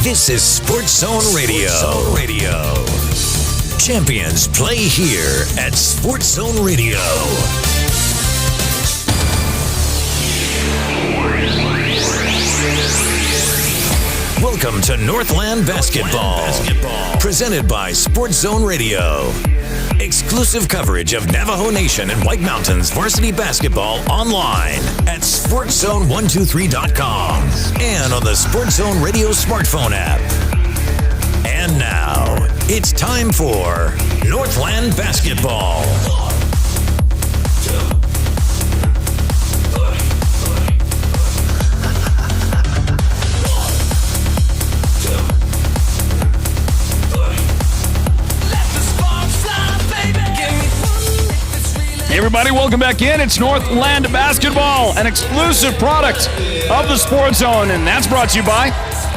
This is Sports Zone Radio. Champions play here at Sports Zone Radio. Welcome to Northland Basketball. Presented by Sports Zone Radio. Exclusive coverage of Navajo Nation and White Mountains varsity basketball online at SportsZone123.com and on the Sports Zone Radio smartphone app. And now, it's time for Northland Basketball. Hey everybody, welcome back in. It's Northland Basketball, an exclusive product of the Sports Zone, and that's brought to you by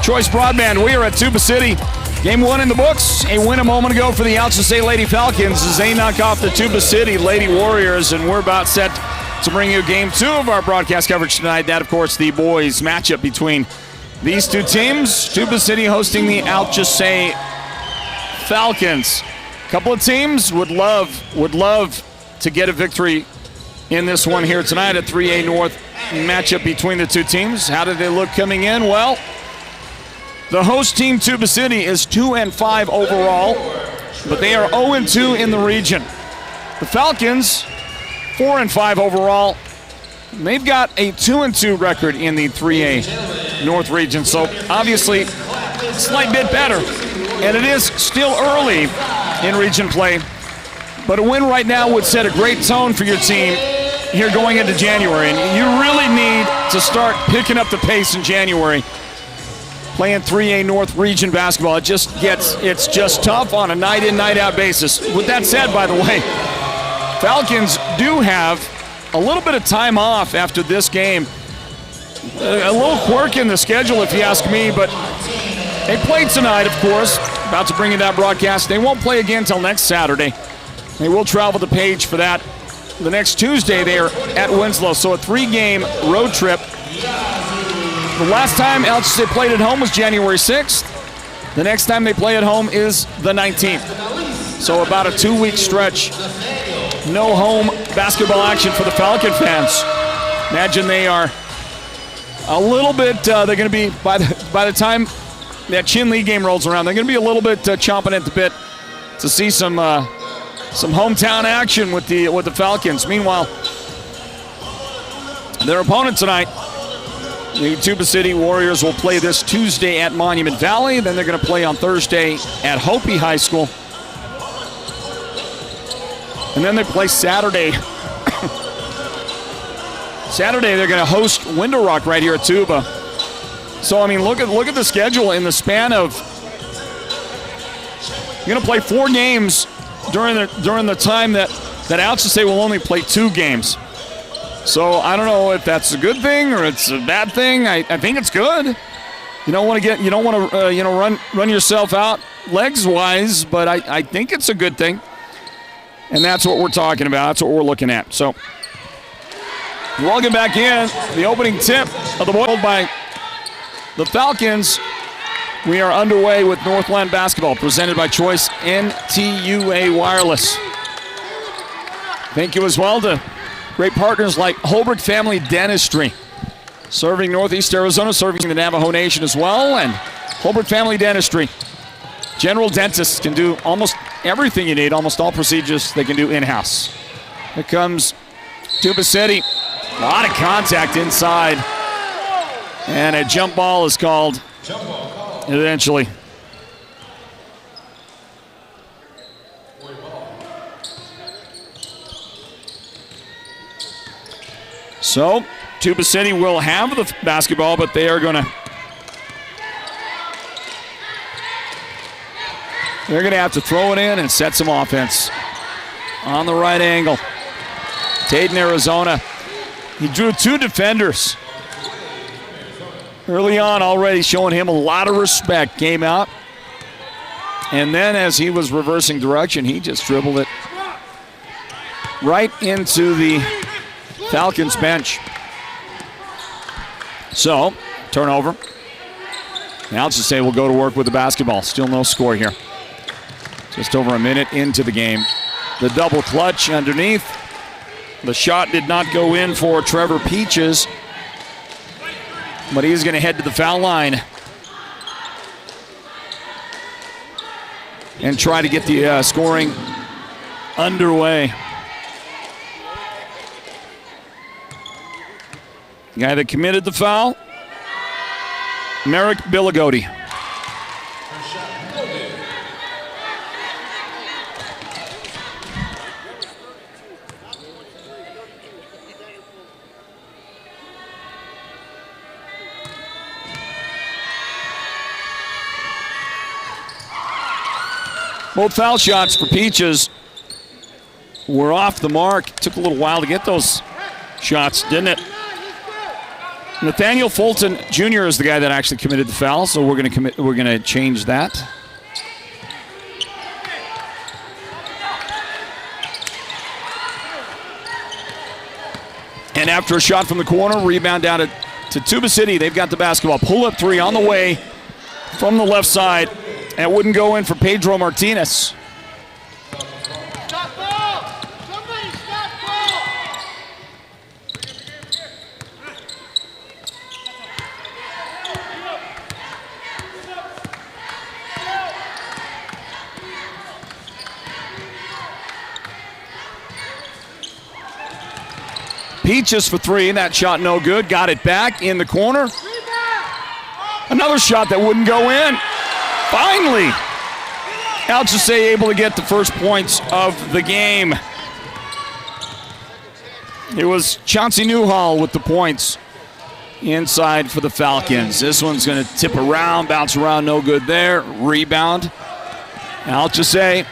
Choice Broadband. We are at Tuba City. Game one in the books. A win a moment ago for the Alchesay Lady Falcons as they knock off the Tuba City Lady Warriors, and we're about set to bring you game two of our broadcast coverage tonight. That, of course, the boys matchup between these two teams. Tuba City hosting the Alchesay Falcons. A couple of teams would love to get a victory in this one here tonight at 3A North matchup between the two teams. How did they look coming in? Well, the host team, Tuba City, is 2-5 overall, but they are 0-2 in the region. The Falcons, 4-5 overall. They've got a 2-2 record in the 3A North region, so obviously a slight bit better. And it is still early in region play, but a win right now would set a great tone for your team here going into January. And you really need to start picking up the pace in January playing 3A North region basketball. It's just tough on a night in, night out basis. With that said, by the way, Falcons do have a little bit of time off after this game. A little quirk in the schedule, if you ask me, but they played tonight, of course. About to bring you that broadcast. They won't play again until next Saturday. They will travel to Page for that. The next Tuesday, they are at Winslow, so a 3-game road trip. The last time Alchesay played at home was January 6th. The next time they play at home is the 19th. So about a 2-week stretch. No home basketball action for the Falcon fans. Imagine they are a little bit, they're going to be, by the time that Chin Lee game rolls around, they're going to be a little bit chomping at the bit to see some hometown action with the Falcons. Meanwhile, their opponent tonight, the Tuba City Warriors, will play this Tuesday at Monument Valley. Then they're going to play on Thursday at Hopi High School. And then they play Saturday. Saturday they're going to host Window Rock right here at Tuba. So I mean, look at the schedule in the span of. You're going to play 4 games during the time that Alchesay will only play 2 games. So I don't know if that's a good thing or it's a bad thing. I think it's good. You don't want to run yourself out legs wise, but I think it's a good thing. And that's what we're talking about. That's what we're looking at. So welcome back in. The opening tip of the ball by the Falcons. We are underway with Northland Basketball, presented by Choice NTUA Wireless. Thank you as well to great partners like Holbrook Family Dentistry, serving Northeast Arizona, serving the Navajo Nation as well, and Holbrook Family Dentistry. General dentists can do almost everything you need, almost all procedures they can do in-house. Here comes Tuba City. A lot of contact inside, and a jump ball is called eventually. So, Tuba City will have the basketball, but they are going to have to throw it in and set some offense on the right angle. Taden, Arizona. He drew 2 defenders early on, already showing him a lot of respect. Came out, and then as he was reversing direction, he just dribbled it right into the Falcons bench. So, turnover. Now let's just say we'll go to work with the basketball. Still no score here. Just over a minute into the game. The double clutch underneath. The shot did not go in for Trevor Peaches, but he's going to head to the foul line and try to get the scoring underway. The guy that committed the foul, Merrick Billigodi. Both foul shots for Peaches were off the mark. Took a little while to get those shots, didn't it? Nathaniel Fulton Jr. is the guy that actually committed the foul, so we're going to change that. And after a shot from the corner, rebound down to Tuba City. They've got the basketball. Pull-up three on the way from the left side. And it wouldn't go in for Pedro Martinez. Stop ball! Somebody stop ball! Peaches for three. That shot no good. Got it back in the corner. Another shot that wouldn't go in. Finally, Alchesay able to get the first points of the game. It was Chauncey Newhall with the points inside for the Falcons. This one's going to tip around, bounce around, no good there. Rebound, Alchesay.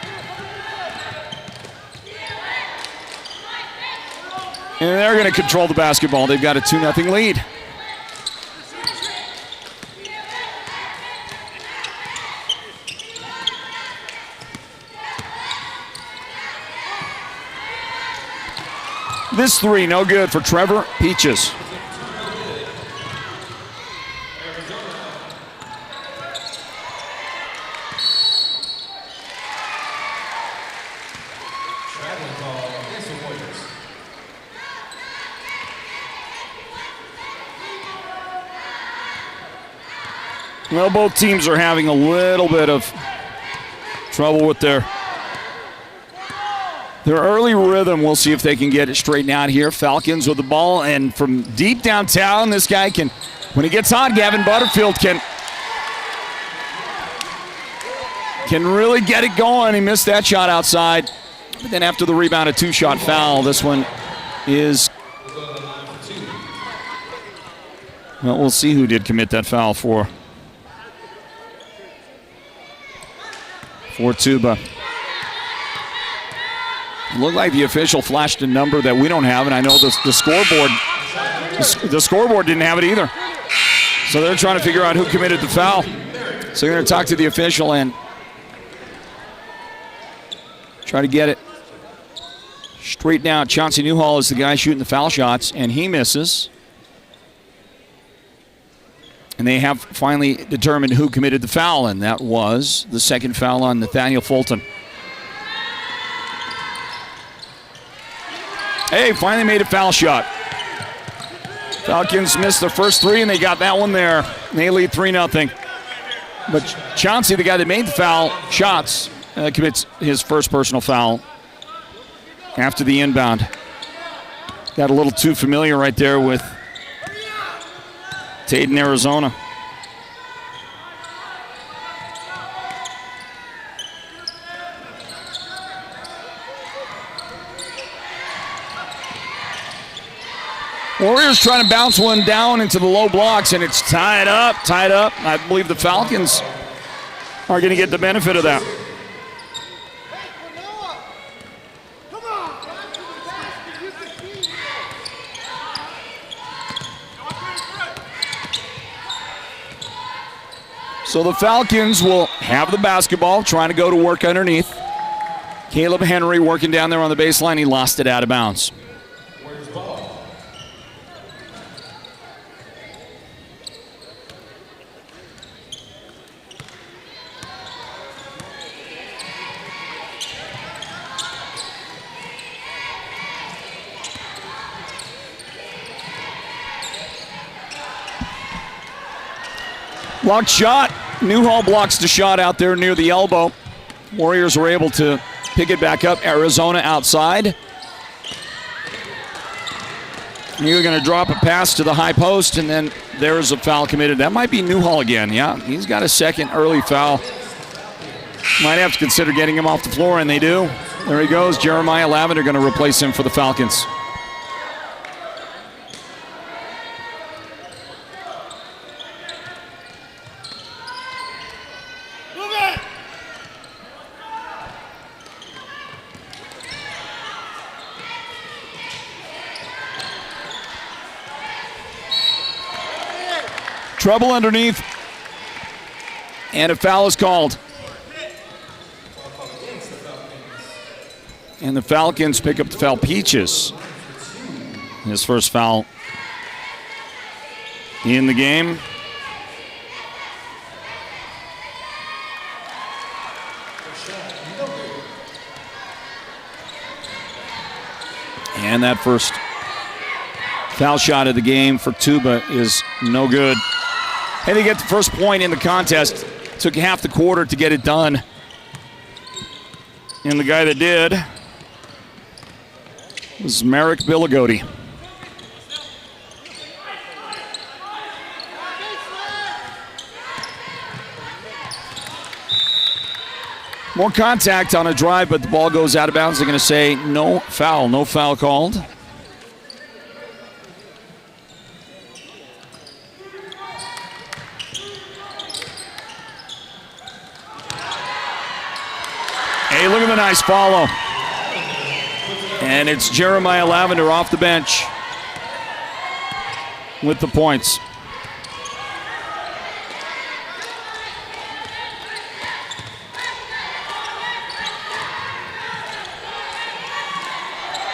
And they're going to control the basketball. They've got a 2-0 lead. This three, no good for Trevor Peaches. Well, both teams are having a little bit of trouble with their early rhythm. We'll see if they can get it straightened out here. Falcons with the ball, and from deep downtown, this guy can, when he gets hot, Gavin Butterfield can really get it going. He missed that shot outside. But then after the rebound, a two-shot foul. This one is, well, we'll see who did commit that foul for Tuba. Looked like the official flashed a number that we don't have, and I know the scoreboard didn't have it either. So they're trying to figure out who committed the foul. So they're going to talk to the official and try to get it straightened out. Chauncey Newhall is the guy shooting the foul shots, and he misses. And they have finally determined who committed the foul, and that was the second foul on Nathaniel Fulton. Hey, finally made a foul shot. Falcons missed their first three, and they got that one there. They lead 3-0. But Chauncey, the guy that made the foul shots, commits his first personal foul after the inbound. Got a little too familiar right there with Taden, Arizona. Warriors trying to bounce one down into the low blocks, and it's tied up. I believe the Falcons are going to get the benefit of that. So the Falcons will have the basketball, trying to go to work underneath. Caleb Henry working down there on the baseline. He lost it out of bounds. Blocked shot. Newhall blocks the shot out there near the elbow. Warriors were able to pick it back up. Arizona outside. You're going to drop a pass to the high post, and then there's a foul committed. That might be Newhall again. Yeah, he's got a second early foul. Might have to consider getting him off the floor, and they do. There he goes. Jeremiah Lavender going to replace him for the Falcons. Trouble underneath, and a foul is called. And the Falcons pick up the foul. Peaches, his first foul in the game. And that first foul shot of the game for Tuba is no good. Hey, they get the first point in the contest. Took half the quarter to get it done. And the guy that did was Merrick Billigodi. More contact on a drive, but the ball goes out of bounds. They're going to say no foul called. Hey, look at the nice follow. And it's Jeremiah Lavender off the bench with the points.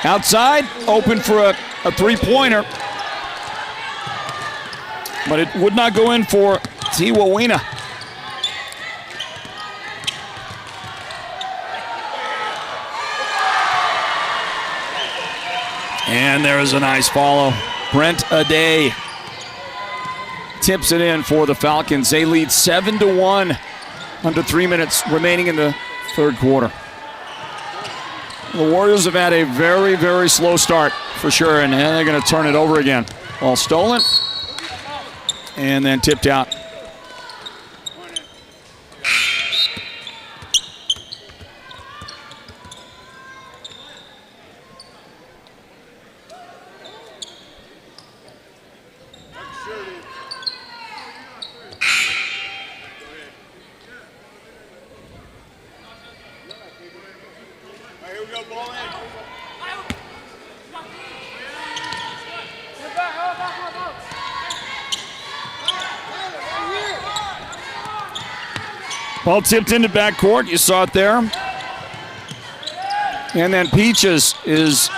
Outside, open for a three-pointer. But it would not go in for Tiwawina. And there is a nice follow. Brent Aday tips it in for the Falcons. They lead 7-1 under 3 minutes remaining in the third quarter. The Warriors have had a very, very slow start for sure, and they're going to turn it over again. Ball stolen and then tipped out. Ball tipped into backcourt. You saw it there. And then Peaches is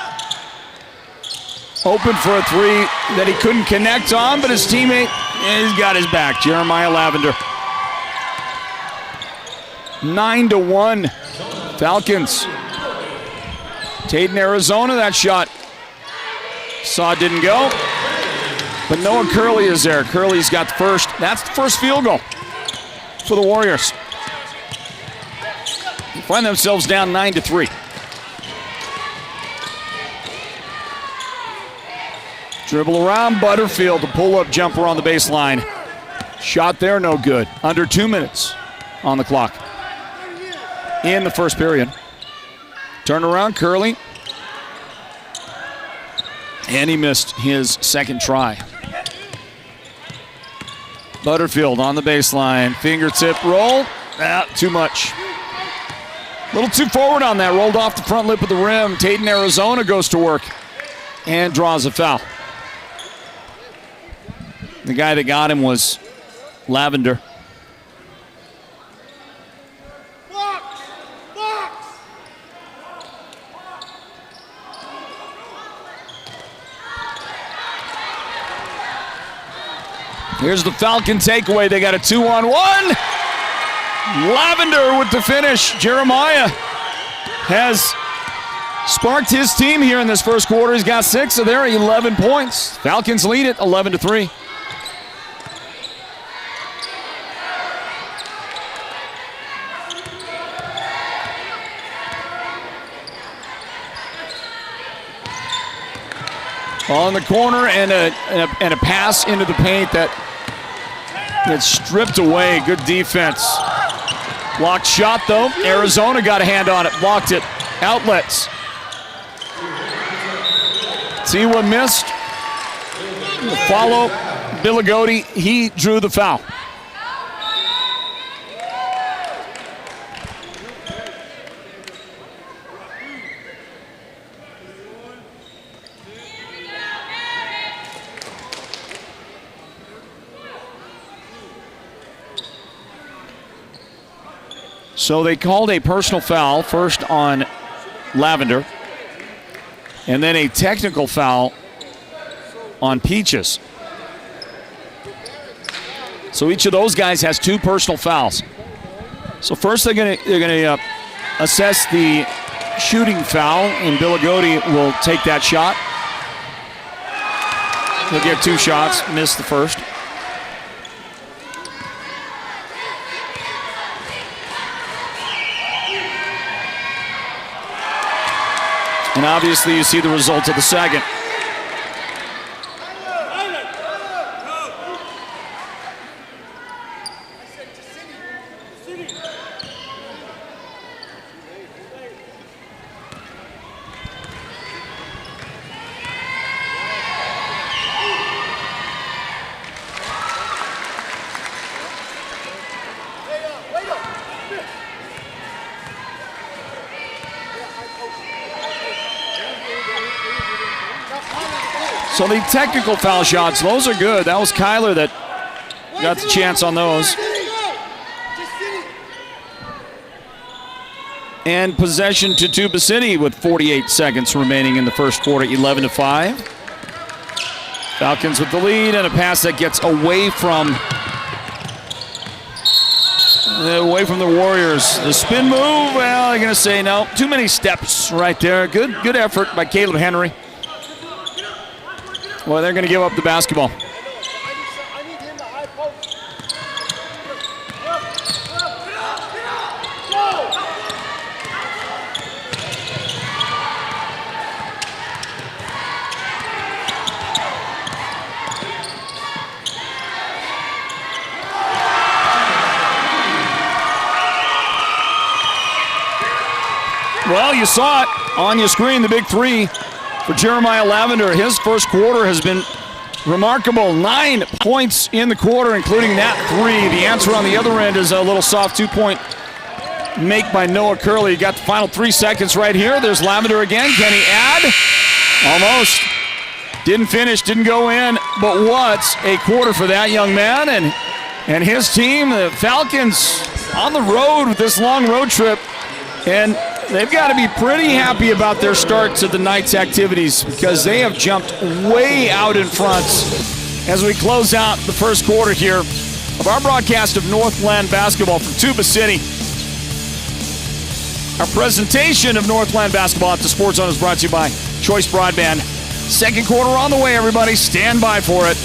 open for a three that he couldn't connect on, but his teammate has got his back. Jeremiah Lavender. 9-1. Falcons. Taden, Arizona, that shot. Saw it didn't go. But Noah Curley is there. Curley's got the first. That's the first field goal for the Warriors. Find themselves down 9-3. Dribble around Butterfield, the pull-up jumper on the baseline. Shot there, no good. Under 2 minutes on the clock in the first period. Turn around, Curley. And he missed his second try. Butterfield on the baseline. Fingertip roll. Too much. A little too forward on that. Rolled off the front lip of the rim. Taden, Arizona goes to work and draws a foul. The guy that got him was Lavender. Here's the Falcon takeaway. They got a 2-on-1. Lavender with the finish. Jeremiah has sparked his team here in this first quarter. He's got 6 of their 11 points. Falcons lead it 11-3. on the corner, and a pass into the paint that gets stripped away. Good defense. Blocked shot, though. Arizona got a hand on it, blocked it. Outlets. Siwa missed. The follow, Billigodi, he drew the foul. So they called a personal foul first on Lavender, and then a technical foul on Peaches. So each of those guys has 2 personal fouls. So first they're going to assess the shooting foul, and Billigodi will take that shot. He'll get 2 shots, missed the first. And obviously you see the result of the second. So the technical foul shots, those are good. That was Kyler that got the chance on those. And possession to Tuba City with 48 seconds remaining in the first quarter, 11-5. Falcons with the lead, and a pass that gets away from the Warriors. The spin move, well, they're going to say no. Too many steps right there. Good effort by Caleb Henry. Well, they're going to give up the basketball. Well, you saw it on your screen, the big 3 for Jeremiah Lavender. His first quarter has been remarkable. 9 points in the quarter, including that 3. The answer on the other end is a little soft 2-point make by Noah Curley. You got the final 3 seconds right here. There's Lavender again. Can he add? Almost. Didn't finish, didn't go in, but what's a quarter for that young man and his team. The Falcons on the road with this long road trip, and they've got to be pretty happy about their start to the night's activities because they have jumped way out in front as we close out the first quarter here of our broadcast of Northland Basketball from Tuba City. Our presentation of Northland Basketball at the Sports Zone is brought to you by Choice Broadband. Second quarter on the way, everybody. Stand by for it.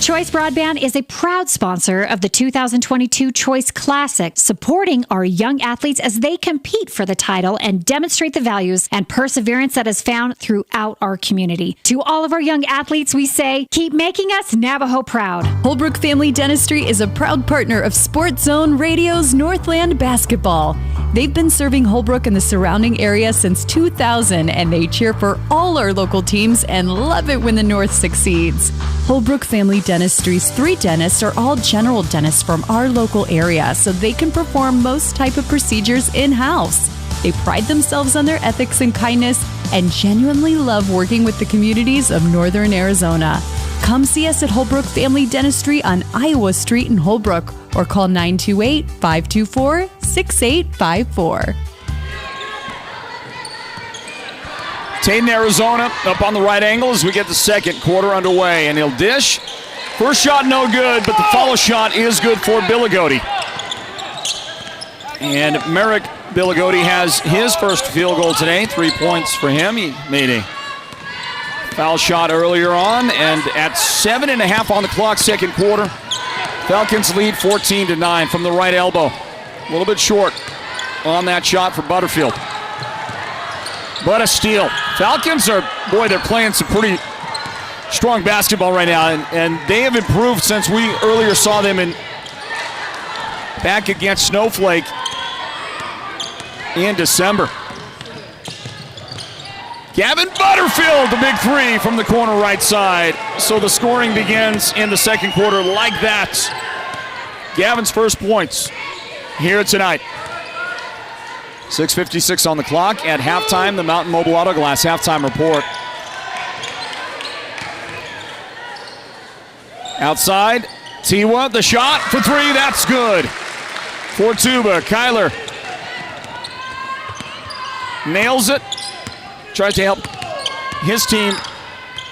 Choice Broadband is a proud sponsor of the 2022 Choice Classic, supporting our young athletes as they compete for the title and demonstrate the values and perseverance that is found throughout our community. To all of our young athletes, we say, keep making us Navajo proud. Holbrook Family Dentistry is a proud partner of Sports Zone Radio's Northland Basketball. They've been serving Holbrook and the surrounding area since 2000, and they cheer for all our local teams and love it when the North succeeds. Holbrook Family Dentistry's 3 dentists are all general dentists from our local area, so they can perform most type of procedures in-house. They pride themselves on their ethics and kindness and genuinely love working with the communities of Northern Arizona. Come see us at Holbrook Family Dentistry on Iowa Street in Holbrook or call 928-524-6854. Tatum, Arizona, up on the right angle as we get the second quarter underway. And he'll dish. First shot no good, but the follow shot is good for Billigodi. And Merrick Billigodi has his first field goal today. 3 points for him. He made a foul shot earlier on. And at 7.5 on the clock, second quarter, Falcons lead 14-9 from the right elbow. A little bit short on that shot for Butterfield. But a steal. Falcons are, boy, they're playing some pretty strong basketball right now, and they have improved since we earlier saw them back against Snowflake in December. Gavin Butterfield, the big three from the corner right side. So the scoring begins in the second quarter like that. Gavin's first points here tonight. 6:56 on the clock at halftime. The Mountain Mobile Auto Glass halftime report. Outside, Tiwa, the shot for three, that's good. For Tuba, Kyler nails it. Tries to help his team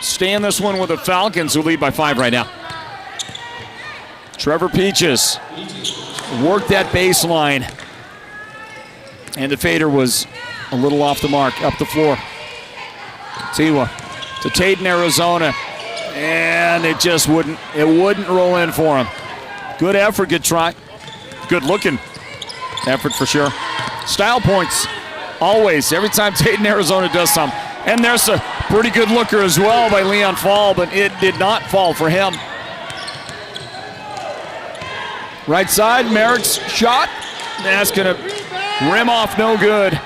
stay in this one with the Falcons, who lead by 5 right now. Trevor Peaches worked that baseline, and the fader was a little off the mark, up the floor. Tiwa to Tate in Arizona, and it just wouldn't roll in for him. Good effort, good try. Good looking effort for sure. Style points. Always, every time Tate in Arizona does something. And there's a pretty good looker as well by Leon Fall, but it did not fall for him. Right side, Merrick's shot. That's going to rim off, no good.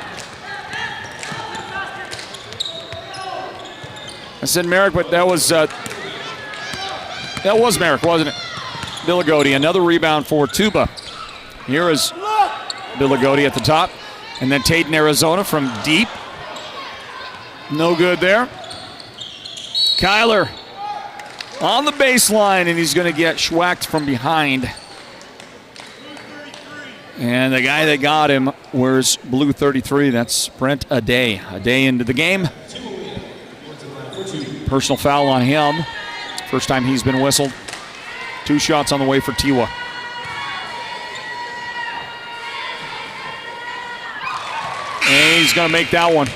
I said Merrick, but that was Merrick, wasn't it? Billigodi, another rebound for Tuba. Here is Billigodi at the top. And then Tate in Arizona from deep. No good there. Kyler on the baseline, and he's going to get schwacked from behind. And the guy that got him wears blue 33. That's Brent Aday. Aday into the game. Personal foul on him. First time he's been whistled. 2 shots on the way for Tiwa. And he's going to make that one.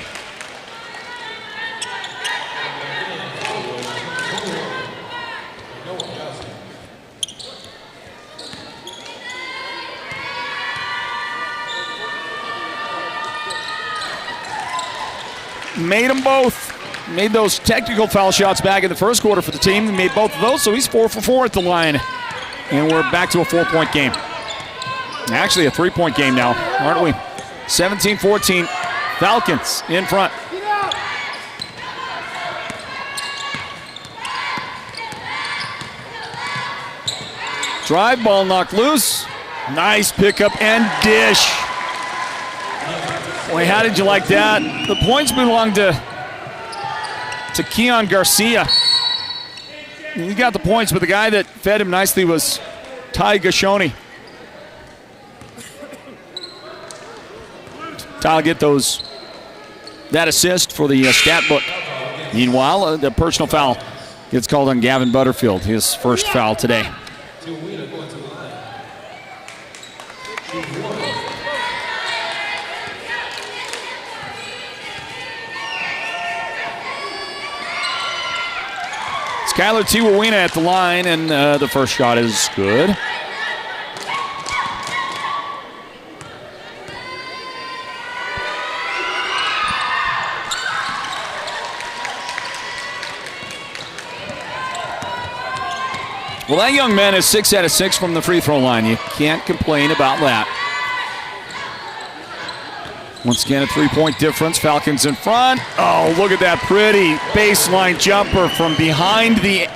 Made them both. Made those technical foul shots back in the first quarter for the team. He made both of those, so he's 4 for 4 at the line. And we're back to a 4-point game. Actually, a 3-point game now, aren't we? 17-14, Falcons in front. Drive, ball knocked loose. Nice pickup and dish. Boy, how did you like that? The points belong to Keon Garcia. He got the points, but the guy that fed him nicely was Ty Gashoni. Ty'll get that assist for the stat book. Meanwhile, the personal foul gets called on Gavin Butterfield, his first foul today. Skylar Tiwawina at the line, and the first shot is good. Well, that young man is 6 out of 6 from the free throw line. You can't complain about that. Once again, a 3-point difference. Falcons in front. Oh, look at that pretty baseline jumper from behind the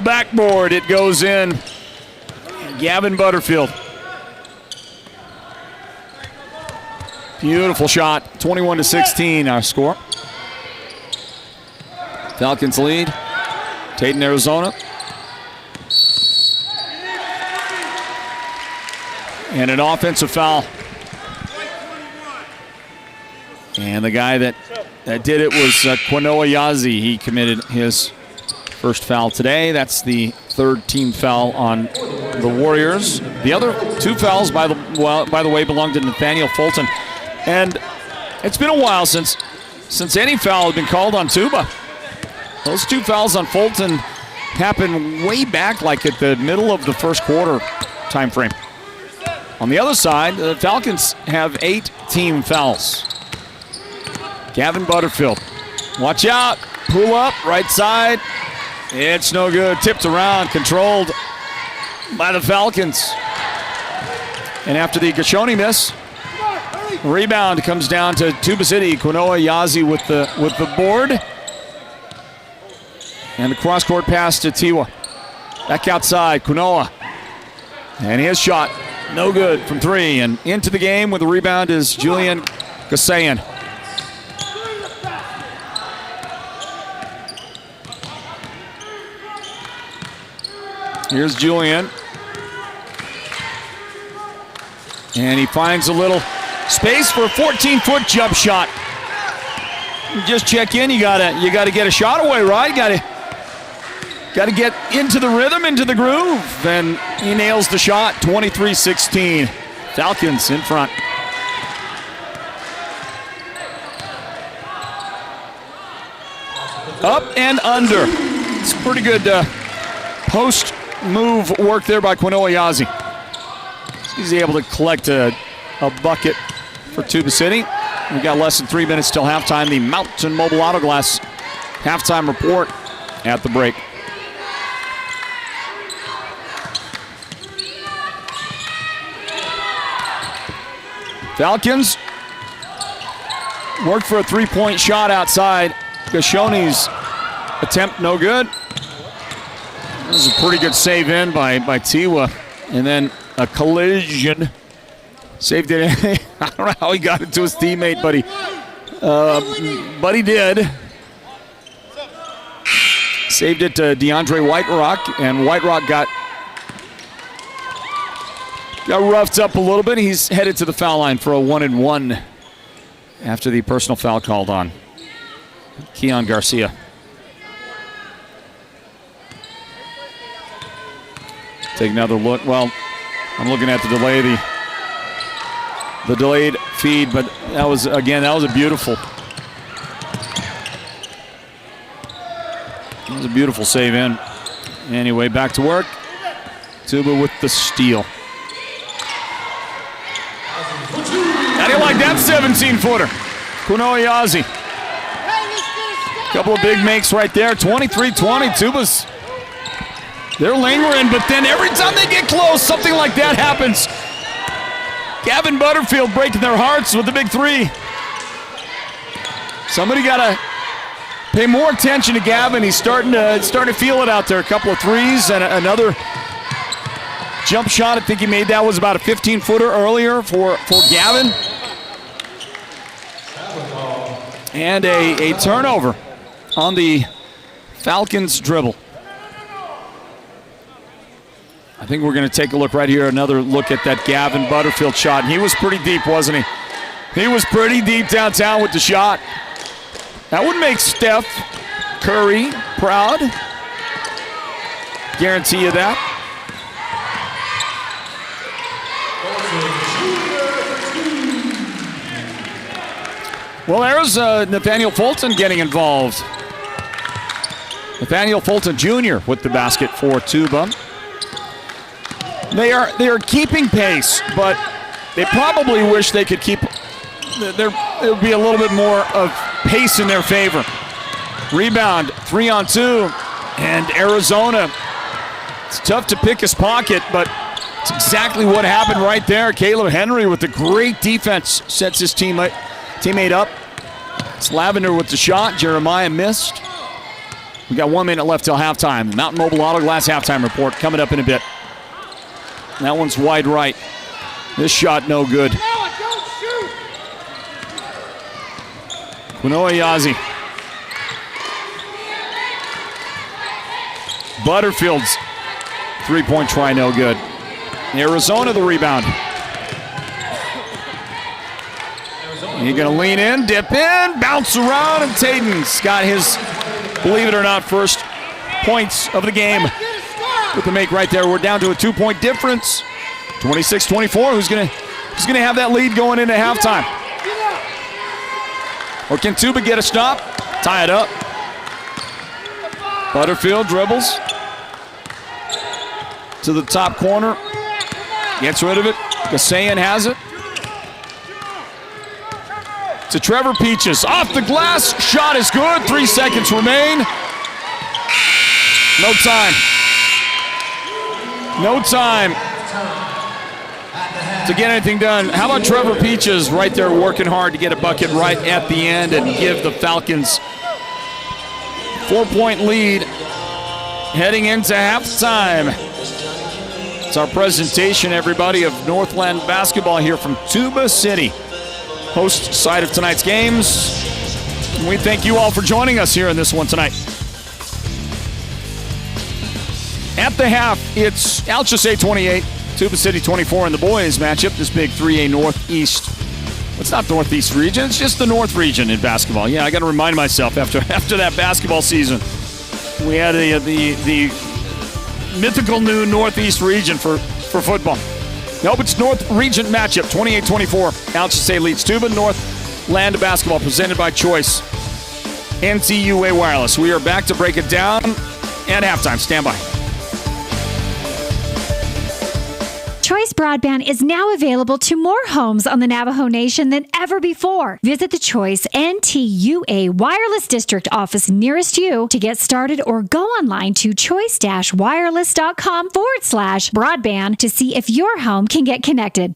backboard. It goes in. Gavin Butterfield. Beautiful shot. 21-16 our score. Falcons lead. Tate in Arizona. And an offensive foul. And the guy that did it was Quinoa Yazi. He committed his first foul today. That's the third team foul on the Warriors. The other 2 fouls, by the way, belong to Nathaniel Fulton. And it's been a while since any foul had been called on Tuba. Those 2 fouls on Fulton happened way back, like at the middle of the first quarter time frame. On the other side, the Falcons have 8 team fouls. Gavin Butterfield. Watch out. Pull up, right side. It's no good. Tipped around, controlled by the Falcons. And after the Gashoni miss, rebound comes down to Tuba City. Quinoa Yazi with the board. And the cross-court pass to Tiwa. Back outside, Quinoa. And his shot, no good from 3. And into the game with the rebound is Julian Gasayan. Here's Julian. And he finds a little space for a 14-foot jump shot. Just check in. You gotta get a shot away, right? Got to get into the rhythm, into the groove. And he nails the shot, 23-16. Falcons in front. Up and under. It's pretty good post move work there by Quinoa Yazi. He's able to collect a bucket for Tuba City. We've got less than 3 minutes till halftime. The Mountain Mobile Auto Glass halftime report at the break. Falcons worked for a 3-point shot outside. Gashoni's attempt no good. This is a pretty good save in by Tiwa. And then a collision. Saved it. I don't know how he got it to his teammate, but he did. Saved it to DeAndre Whiterock, and Whiterock got roughed up a little bit. He's headed to the foul line for a 1-and-1 after the personal foul called on Keon Garcia. Take another look. Well, I'm looking at the delayed feed, but that was a beautiful. That was a beautiful save in. Anyway, back to work. Tuba with the steal. How do you like that 17-footer? Quinoa Yazi. Couple of big makes right there. 23-20. Tuba's. They're lingering, but then every time they get close, something like that happens. Gavin Butterfield breaking their hearts with the big 3. Somebody got to pay more attention to Gavin. He's starting to feel it out there. A couple of threes and another jump shot. I think he made that was about a 15-footer earlier for Gavin. And a turnover on the Falcons dribble. I think we're going to take a look right here, another look at that Gavin Butterfield shot. And he was pretty deep, wasn't he? He was pretty deep downtown with the shot. That would make Steph Curry proud. Guarantee you that. Well, there's Nathaniel Fulton getting involved. Nathaniel Fulton Jr. with the basket for Tuba. They are keeping pace, but they probably wish they could keep. There would be a little bit more of pace in their favor. Rebound, 3-on-2, and Arizona. It's tough to pick his pocket, but it's exactly what happened right there. Caleb Henry with the great defense sets his teammate up. It's Lavender with the shot. Jeremiah missed. We got 1 minute left till halftime. Mountain Mobile Auto Glass halftime report coming up in a bit. That one's wide right. This shot no good. Quinoa Yazi. Butterfield's 3-point try no good. Arizona the rebound. You're going to lean in, dip in, bounce around, and Taden's got his, believe it or not, first points of the game. With the make right there, we're down to a 2-point difference. 26-24. Who's gonna have that lead going into halftime? Or can Tuba get a stop? Tie it up. Butterfield dribbles to the top corner. Gets rid of it. Alchesay has it. To Trevor Peaches. Off the glass. Shot is good. 3 seconds remain. No time. No time to get anything done. How about Trevor Peaches right there working hard to get a bucket right at the end and give the Falcons 4-point lead heading into halftime. It's our presentation, everybody, of Northland Basketball here from Tuba City, host site of tonight's games. And we thank you all for joining us here in this one tonight. At the half, it's Alchesay 28, Tuba City 24 in the boys matchup. This big 3A Northeast. It's not the Northeast region, it's just the North region in basketball. Yeah, I got to remind myself after that basketball season, we had the mythical new Northeast region for football. Nope, it's North region matchup, 28-24. Alchesay leads Tuba. Northland Basketball presented by Choice. NCUA Wireless. We are back to break it down at halftime. Stand by. Choice Broadband is now available to more homes on the Navajo Nation than ever before. Visit the Choice NTUA Wireless District office nearest you to get started, or go online to choice-wireless.com/broadband to see if your home can get connected.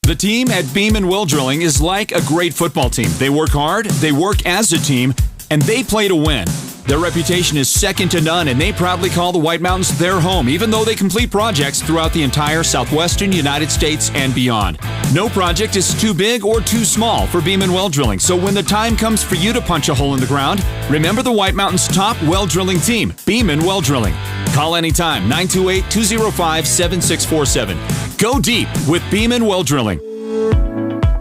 The team at Beam & Well Drilling is like a great football team. They work hard, they work as a team, and they play to win. Their reputation is second to none, and they proudly call the White Mountains their home, even though they complete projects throughout the entire southwestern United States and beyond. No project is too big or too small for Beam & Well Drilling, so when the time comes for you to punch a hole in the ground, remember the White Mountains' top well drilling team, Beam & Well Drilling. Call anytime, 928-205-7647. Go deep with Beam & Well Drilling.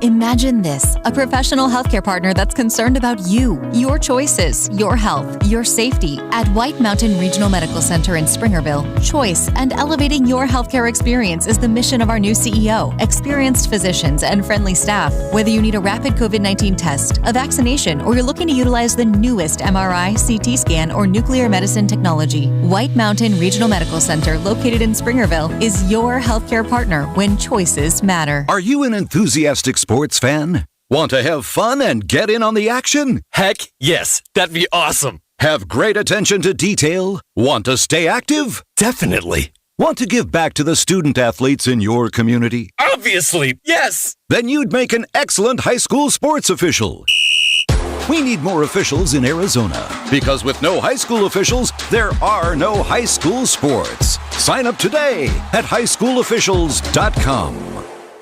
Imagine this, a professional healthcare partner that's concerned about you, your choices, your health, your safety. At White Mountain Regional Medical Center in Springerville, choice and elevating your healthcare experience is the mission of our new CEO. Experienced physicians and friendly staff. Whether you need a rapid COVID-19 test, a vaccination, or you're looking to utilize the newest MRI, CT scan, or nuclear medicine technology, White Mountain Regional Medical Center, located in Springerville, is your healthcare partner when choices matter. Are you an enthusiastic sports fan? Want to have fun and get in on the action? Heck yes, that'd be awesome. Have great attention to detail? Want to stay active? Definitely. Want to give back to the student athletes in your community? Obviously, yes. Then you'd make an excellent high school sports official. We need more officials in Arizona, because with no high school officials, there are no high school sports. Sign up today at highschoolofficials.com.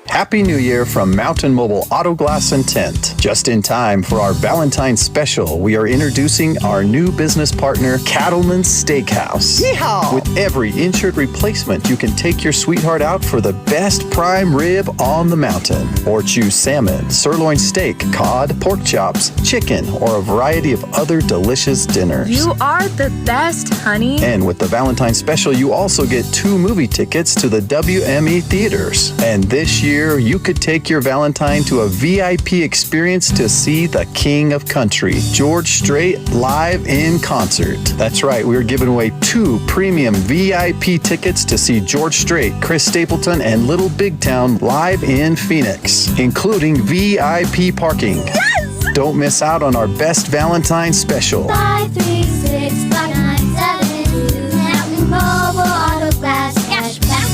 Happy New Year from Mountain Mobile Auto Glass and Tint. Just in time for our Valentine's special, we are introducing our new business partner, Cattleman's Steakhouse. Yeehaw! With every insured replacement, you can take your sweetheart out for the best prime rib on the mountain. Or choose salmon, sirloin steak, cod, pork chops, chicken, or a variety of other delicious dinners. You are the best, honey. And with the Valentine's special, you also get 2 movie tickets to the WME theaters. And this year, you could take your Valentine to a VIP experience to see the King of Country, George Strait, live in concert. That's right, we're giving away 2 premium VIP tickets to see George Strait, Chris Stapleton, and Little Big Town live in Phoenix, including VIP parking. Yes! Don't miss out on our best Valentine special. 536-5972 Mountain Mobile Auto Glass Cashback.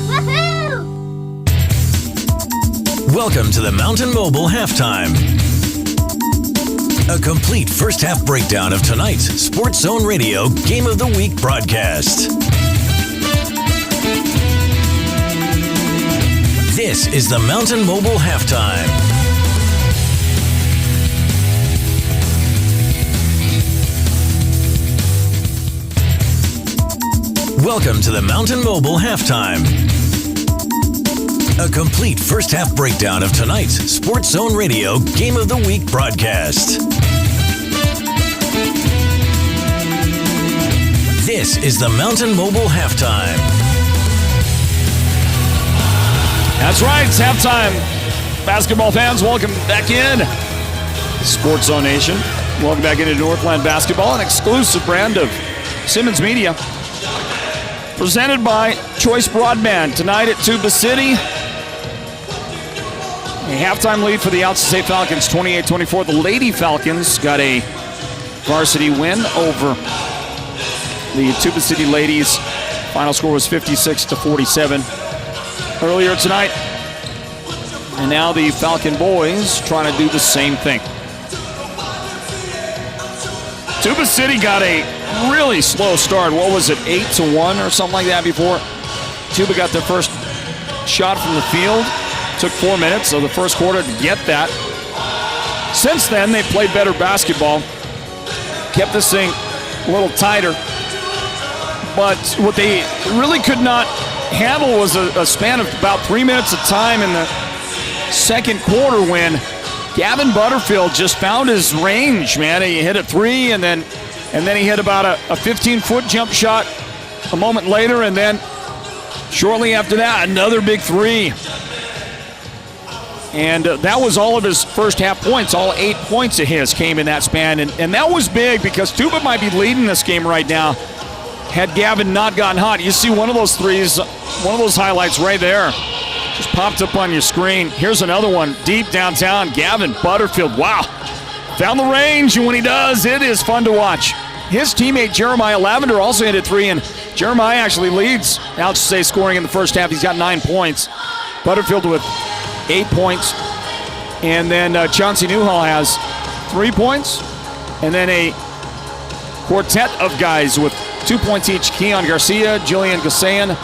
Woohoo! Welcome to the Mountain Mobile Halftime. A complete first half breakdown of tonight's Sports Zone Radio Game of the Week broadcast. This is the Mountain Mobile Halftime. Welcome to the Mountain Mobile Halftime. A complete first half breakdown of tonight's Sports Zone Radio Game of the Week broadcast. This is the Mountain Mobile Halftime. That's right. It's halftime. Basketball fans, welcome back in. Sports Zone Nation. Welcome back into Northland Basketball, an exclusive brand of Simmons Media. Presented by Choice Broadband. Tonight at Tuba City. A halftime lead for the Alchesay Falcons, 28-24. The Lady Falcons got a varsity win over the Tuba City Ladies. Final score was 56-47 earlier tonight. And now the Falcon boys trying to do the same thing. Tuba City got a really slow start. What was it, 8-1 or something like that before? Tuba got their first shot from the field. Took 4 minutes of the first quarter to get that. Since then, they played better basketball. Kept this thing a little tighter. But what they really could not handle was a span of about 3 minutes of time in the second quarter when Gavin Butterfield just found his range, man. He hit a three, and then he hit about a 15-foot jump shot a moment later, and then shortly after that, another big three. And that was all of his first half points. All 8 points of his came in that span. And that was big because Tuba might be leading this game right now had Gavin not gotten hot. You see one of those threes, one of those highlights right there. Just popped up on your screen. Here's another one deep downtown. Gavin Butterfield, wow. Found the range, and when he does, it is fun to watch. His teammate Jeremiah Lavender also hit a three, and Jeremiah actually leads Alchesay scoring in the first half. He's got 9 points. Butterfield with 8 points. And then Chauncey Newhall has 3 points. And then a quartet of guys with 2 points each. Keon Garcia, Jillian Gasayan,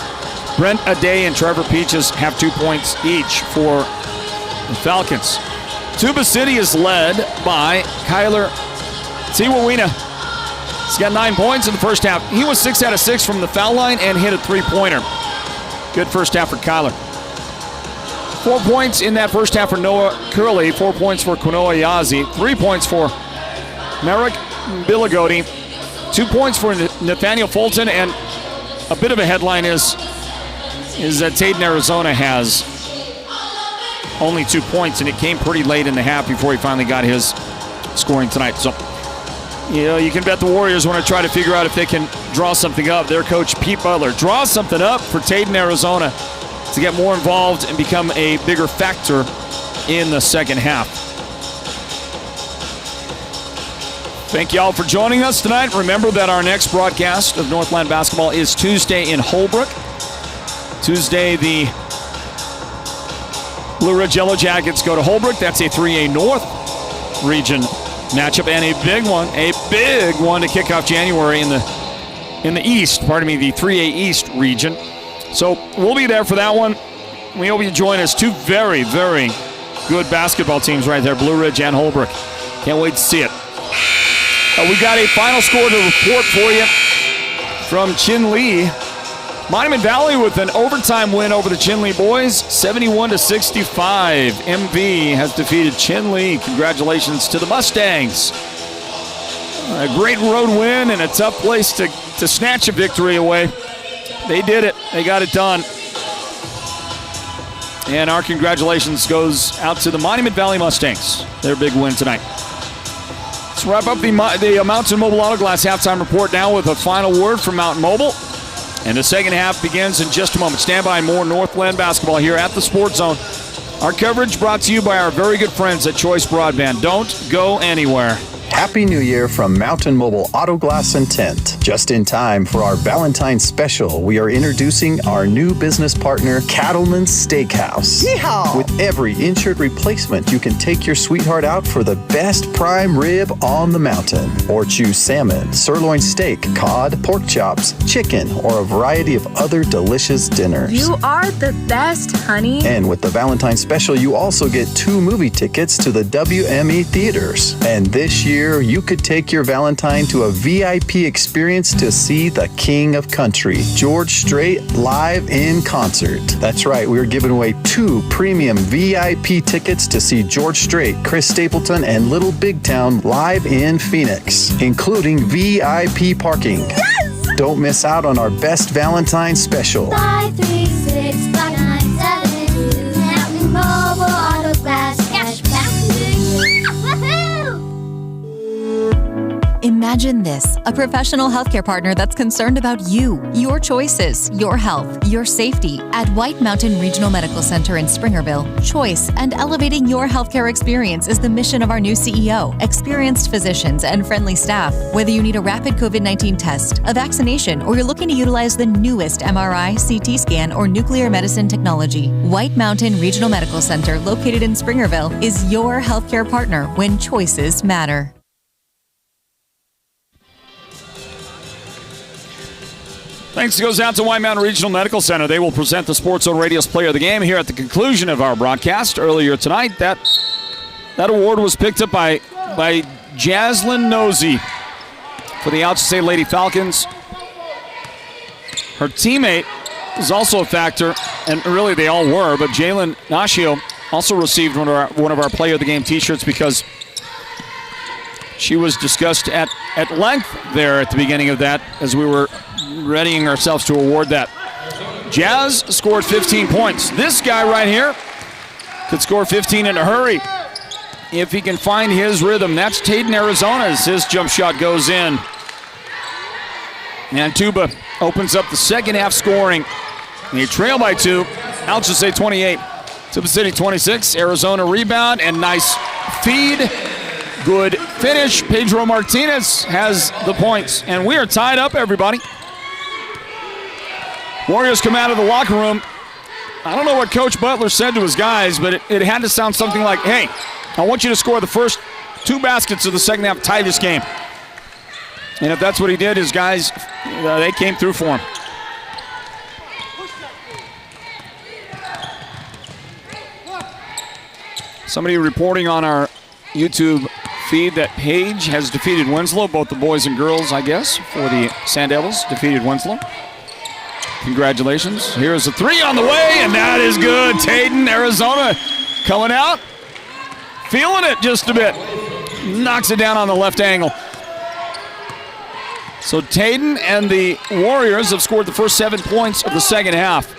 Brent Ade, and Trevor Peaches have 2 points each for the Falcons. Tuba City is led by Kyler Tiwawina. He's got 9 points in the first half. He was 6 out of 6 from the foul line and hit a three-pointer. Good first half for Kyler. 4 points in that first half for Noah Curley. 4 points for Quinoa Yazi. 3 points for Merrick Billigodi. 2 points for Nathaniel Fulton. And a bit of a headline is that Taden, Arizona has only 2 points, and it came pretty late in the half before he finally got his scoring tonight. So, you can bet the Warriors want to try to figure out if they can draw something up. Their coach, Pete Butler, draws something up for Taden, Arizona to get more involved and become a bigger factor in the second half. Thank you all for joining us tonight. Remember that our next broadcast of Northland Basketball is Tuesday in Holbrook. Tuesday, the Blue Ridge Yellow Jackets go to Holbrook. That's a 3A North region matchup, and a big one to kick off January in the East, the 3A East region. So we'll be there for that one. We hope you join us. 2 very, very good basketball teams right there, Blue Ridge and Holbrook. Can't wait to see it. We got a final score to report for you from Chinle. Monument Valley with an overtime win over the Chinle boys, 71-65. MV has defeated Chinle. Congratulations to the Mustangs. A great road win and a tough place to snatch a victory away. They did it. They got it done. And our congratulations goes out to the Monument Valley Mustangs. Their big win tonight. Let's wrap up the Mountain Mobile Auto Glass halftime report now with a final word from Mountain Mobile. And the second half begins in just a moment. Stand by, more Northland Basketball here at the Sports Zone. Our coverage brought to you by our very good friends at Choice Broadband. Don't go anywhere. Happy New Year from Mountain Mobile Auto Glass and Tint. Just in time for our Valentine's special, we are introducing our new business partner, Cattleman's Steakhouse. Yeehaw! With every insured replacement, you can take your sweetheart out for the best prime rib on the mountain. Or choose salmon, sirloin steak, cod, pork chops, chicken, or a variety of other delicious dinners. You are the best, honey. And with the Valentine's special, you also get 2 movie tickets to the WME theaters. And this year, you could take your Valentine to a VIP experience to see the King of Country, George Strait, live in concert. That's right, we're giving away 2 premium VIP tickets to see George Strait, Chris Stapleton, and Little Big Town live in Phoenix, including VIP parking. Yes! Don't miss out on our best Valentine special. 536-5972. Imagine this, a professional healthcare partner that's concerned about you, your choices, your health, your safety. At White Mountain Regional Medical Center in Springerville, choice and elevating your healthcare experience is the mission of our new CEO. Experienced physicians and friendly staff. Whether you need a rapid COVID-19 test, a vaccination, or you're looking to utilize the newest MRI, CT scan, or nuclear medicine technology, White Mountain Regional Medical Center, located in Springerville, is your healthcare partner when choices matter. Thanks goes out to White Mountain Regional Medical Center. They will present the Sports Zone Radio's Player of the Game here at the conclusion of our broadcast earlier tonight. That award was picked up by Jaslyn Nosey for the Alchesay Lady Falcons. Her teammate is also a factor, and really they all were, but Jalen Nashio also received one of our Player of the Game t-shirts because she was discussed at length there at the beginning of that as we were readying ourselves to award that. Jazz scored 15 points. This guy right here could score 15 in a hurry if he can find his rhythm. That's Taden Arizona's. His jump shot goes in. And Tuba opens up the second half scoring. They trail by 2. Alchesay 28. Tuba City 26. Arizona rebound and nice feed. Good finish. Pedro Martinez has the points. And we are tied up, everybody. Warriors come out of the locker room. I don't know what Coach Butler said to his guys, but it had to sound something like, hey, I want you to score the first 2 baskets of the second half, tie this game. And if that's what he did, his guys, they came through for him. Somebody reporting on our YouTube feed that Page has defeated Winslow, both the boys and girls, I guess, for the Sand Devils, defeated Winslow. Congratulations. Here's a 3 on the way, and that is good. Taden, Arizona, coming out, feeling it just a bit. Knocks it down on the left angle. So Taden and the Warriors have scored the first 7 points of the second half.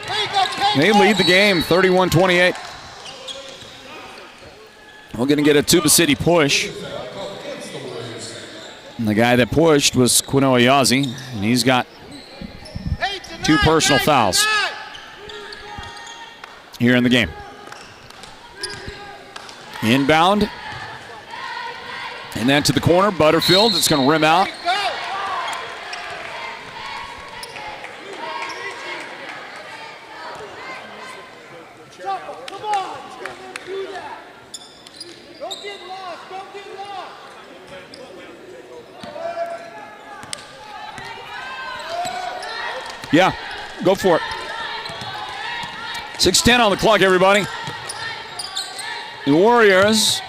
They lead the game, 31-28. We're going to get a Tuba City push. And the guy that pushed was Quino Ayazi, and he's got 2 personal fouls here in the game. Inbound. And then to the corner, Butterfield. It's going to rim out. Yeah, go for it. 6:10 on the clock, everybody. The Warriors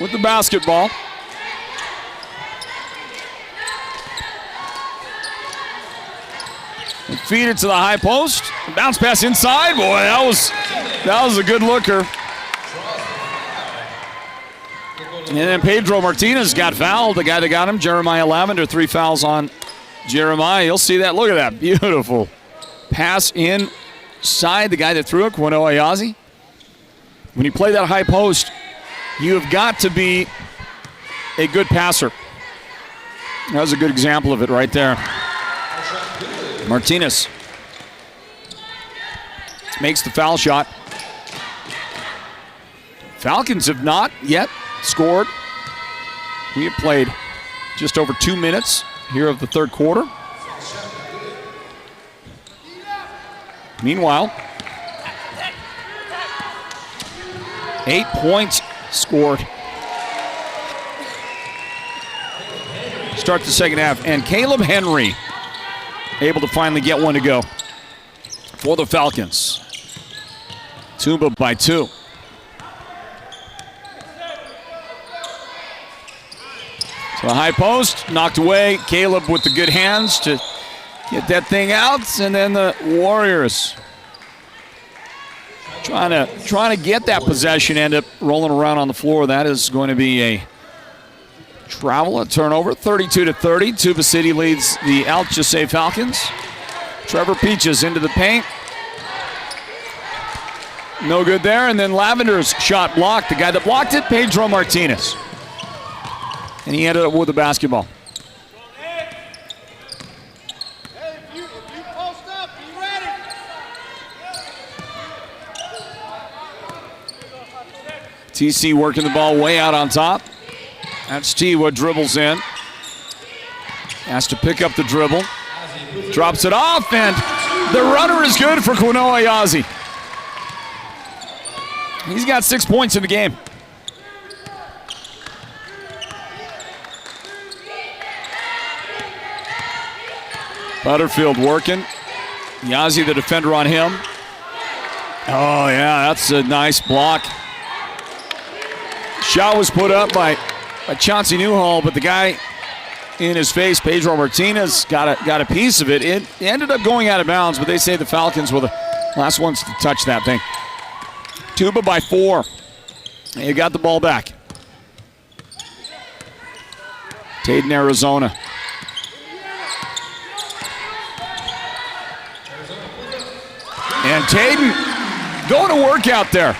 with the basketball. They feed it to the high post. Bounce pass inside. Boy, that was a good looker. And then Pedro Martinez got fouled. The guy that got him, Jeremiah Lavender, 3 fouls on Jeremiah. You'll see that. Look at that. Beautiful pass inside. The guy that threw it, Quino Ayazi. When you play that high post, you have got to be a good passer. That was a good example of it right there. Martinez makes the foul shot. Falcons have not yet scored. We have played just over 2 minutes here of the third quarter. Meanwhile, 8 points scored. Start the second half, and Caleb Henry able to finally get one to go for the Falcons. Tuba by 2. So the high post, knocked away. Caleb with the good hands to get that thing out, and then the Warriors trying to get that possession, end up rolling around on the floor. That is going to be a turnover, 32-30. Tuba City leads the Alchesay Falcons. Trevor Peaches into the paint. No good there, and then Lavender's shot blocked. The guy that blocked it, Pedro Martinez. And he ended up with the basketball. TC working the ball way out on top. That's Tuba, dribbles in. Has to pick up the dribble. Drops it off, and the runner is good for Quinoa Yazzie. He's got 6 points in the game. Butterfield working. Yazzie, the defender on him. Oh, yeah, that's a nice block. Shot was put up by Chauncey Newhall, but the guy in his face, Pedro Martinez, got a piece of it. It ended up going out of bounds, but they say the Falcons were the last ones to touch that thing. Tuba by 4. They got the ball back. Taden, Arizona. And Taden going to work out there.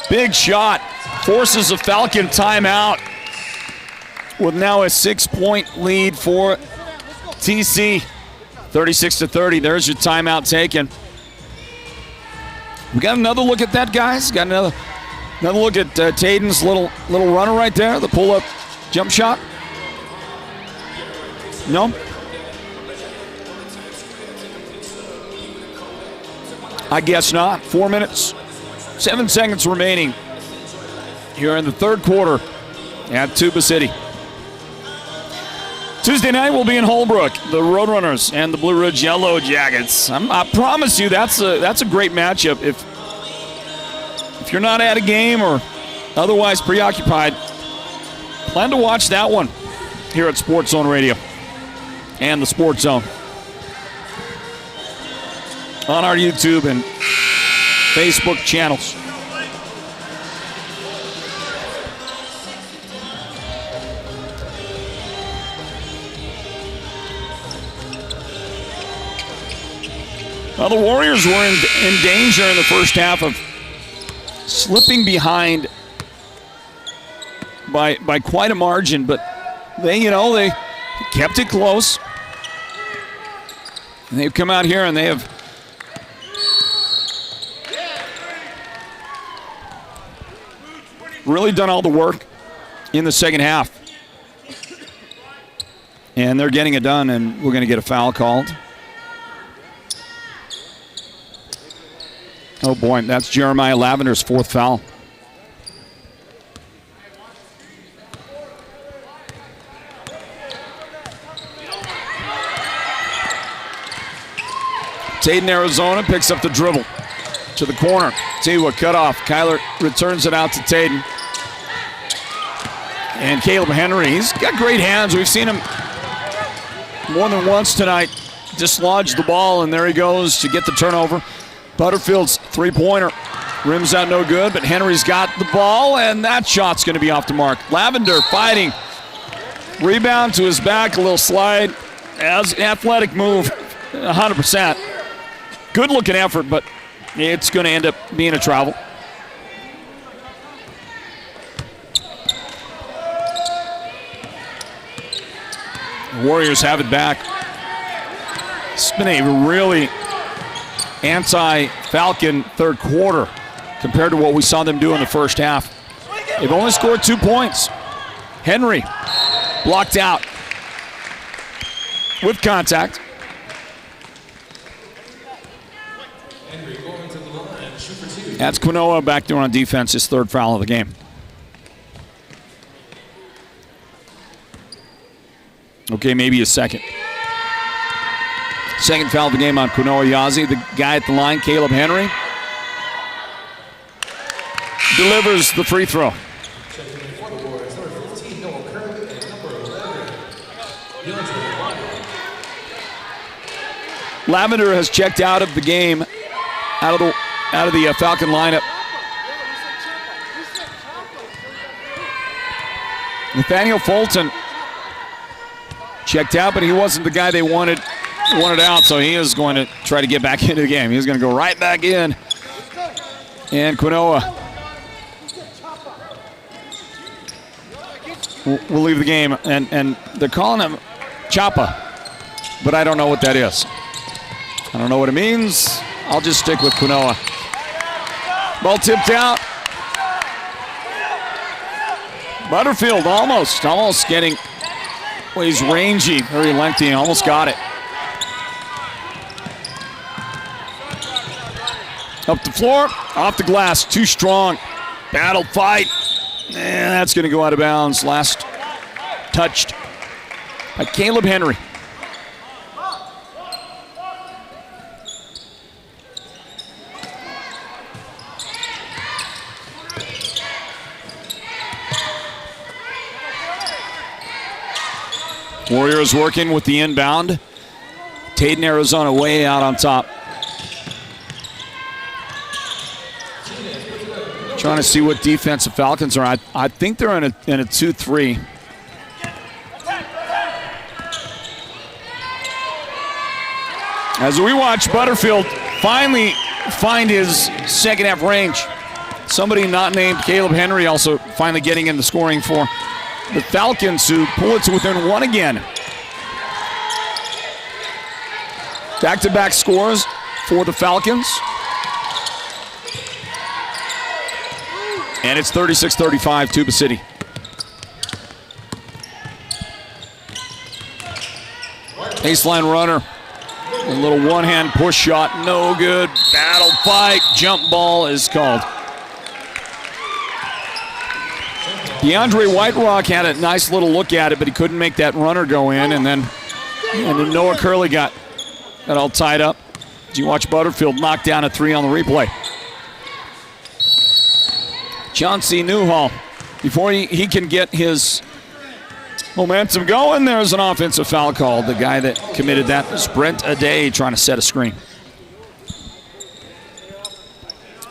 Big shot. Forces a Falcon timeout with now a 6-point lead for TC. 36-30. There's your timeout taken. We got another look at that, guys. Got another look at Taden's little runner right there. The pull-up jump shot. No? I guess not. 4 minutes, 7 seconds remaining here in the third quarter at Tuba City. Tuesday night we'll be in Holbrook, the Roadrunners and the Blue Ridge Yellow Jackets. I promise you that's a great matchup. If you're not at a game or otherwise preoccupied, plan to watch that one here at Sports Zone Radio and the Sports Zone on our YouTube and Facebook channels. Well, the Warriors were in danger in the first half of slipping behind by quite a margin, but they kept it close. And they've come out here and they have really done all the work in the second half. And they're getting it done, and we're going to get a foul called. Oh boy, that's Jeremiah Lavender's 4th foul. Taden, Arizona picks up the dribble to the corner. Tuba cut off. Kyler returns it out to Taden. And Caleb Henry, he's got great hands. We've seen him more than once tonight dislodge the ball, and there he goes to get the turnover. Butterfield's three-pointer rims out no good, but Henry's got the ball, and that shot's going to be off the mark. Lavender fighting. Rebound to his back, a little slide. As an athletic move, 100%. Good-looking effort, but it's going to end up being a travel. The Warriors have it back. It's been a really anti-Falcon third quarter compared to what we saw them do in the first half. They've only scored 2 points. Henry blocked out with contact. That's Quinoa back there on defense, his 3rd foul of the game. Okay, maybe a second. Second foul of the game on Quinoa Yazzie. The guy at the line, Caleb Henry, delivers the free throw. Lavender has checked out of the game, out of the Falcon lineup. Nathaniel Fulton checked out, but he wasn't the guy they wanted out, so he is going to try to get back into the game. He's going to go right back in. And Quinoa will leave the game, and they're calling him Chapa, but I don't know what that is. I don't know what it means. I'll just stick with Quinoa. Ball tipped out. Butterfield almost getting, well, he's rangy, very lengthy, almost got it. Up the floor, off the glass, too strong. Battle fight. And that's going to go out of bounds. Last touched by Caleb Henry. Warriors working with the inbound. Taden, Arizona way out on top. Trying to see what defensive Falcons are. I think they're in a 2-3. As we watch Butterfield finally find his second half range. Somebody not named Caleb Henry also finally getting in the scoring for the Falcons, who pull it to within one again. Back-to-back scores for the Falcons. And it's 36-35, Tuba City. Baseline runner. A little one-hand push shot, no good. Battle fight, jump ball is called. DeAndre Whiterock had a nice little look at it, but he couldn't make that runner go in, and then Noah Curley got all tied up. As you watch Butterfield knock down a three on the replay. John C. Newhall, before he can get his momentum going, there's an offensive foul called. The guy that committed that was Brent Aday trying to set a screen.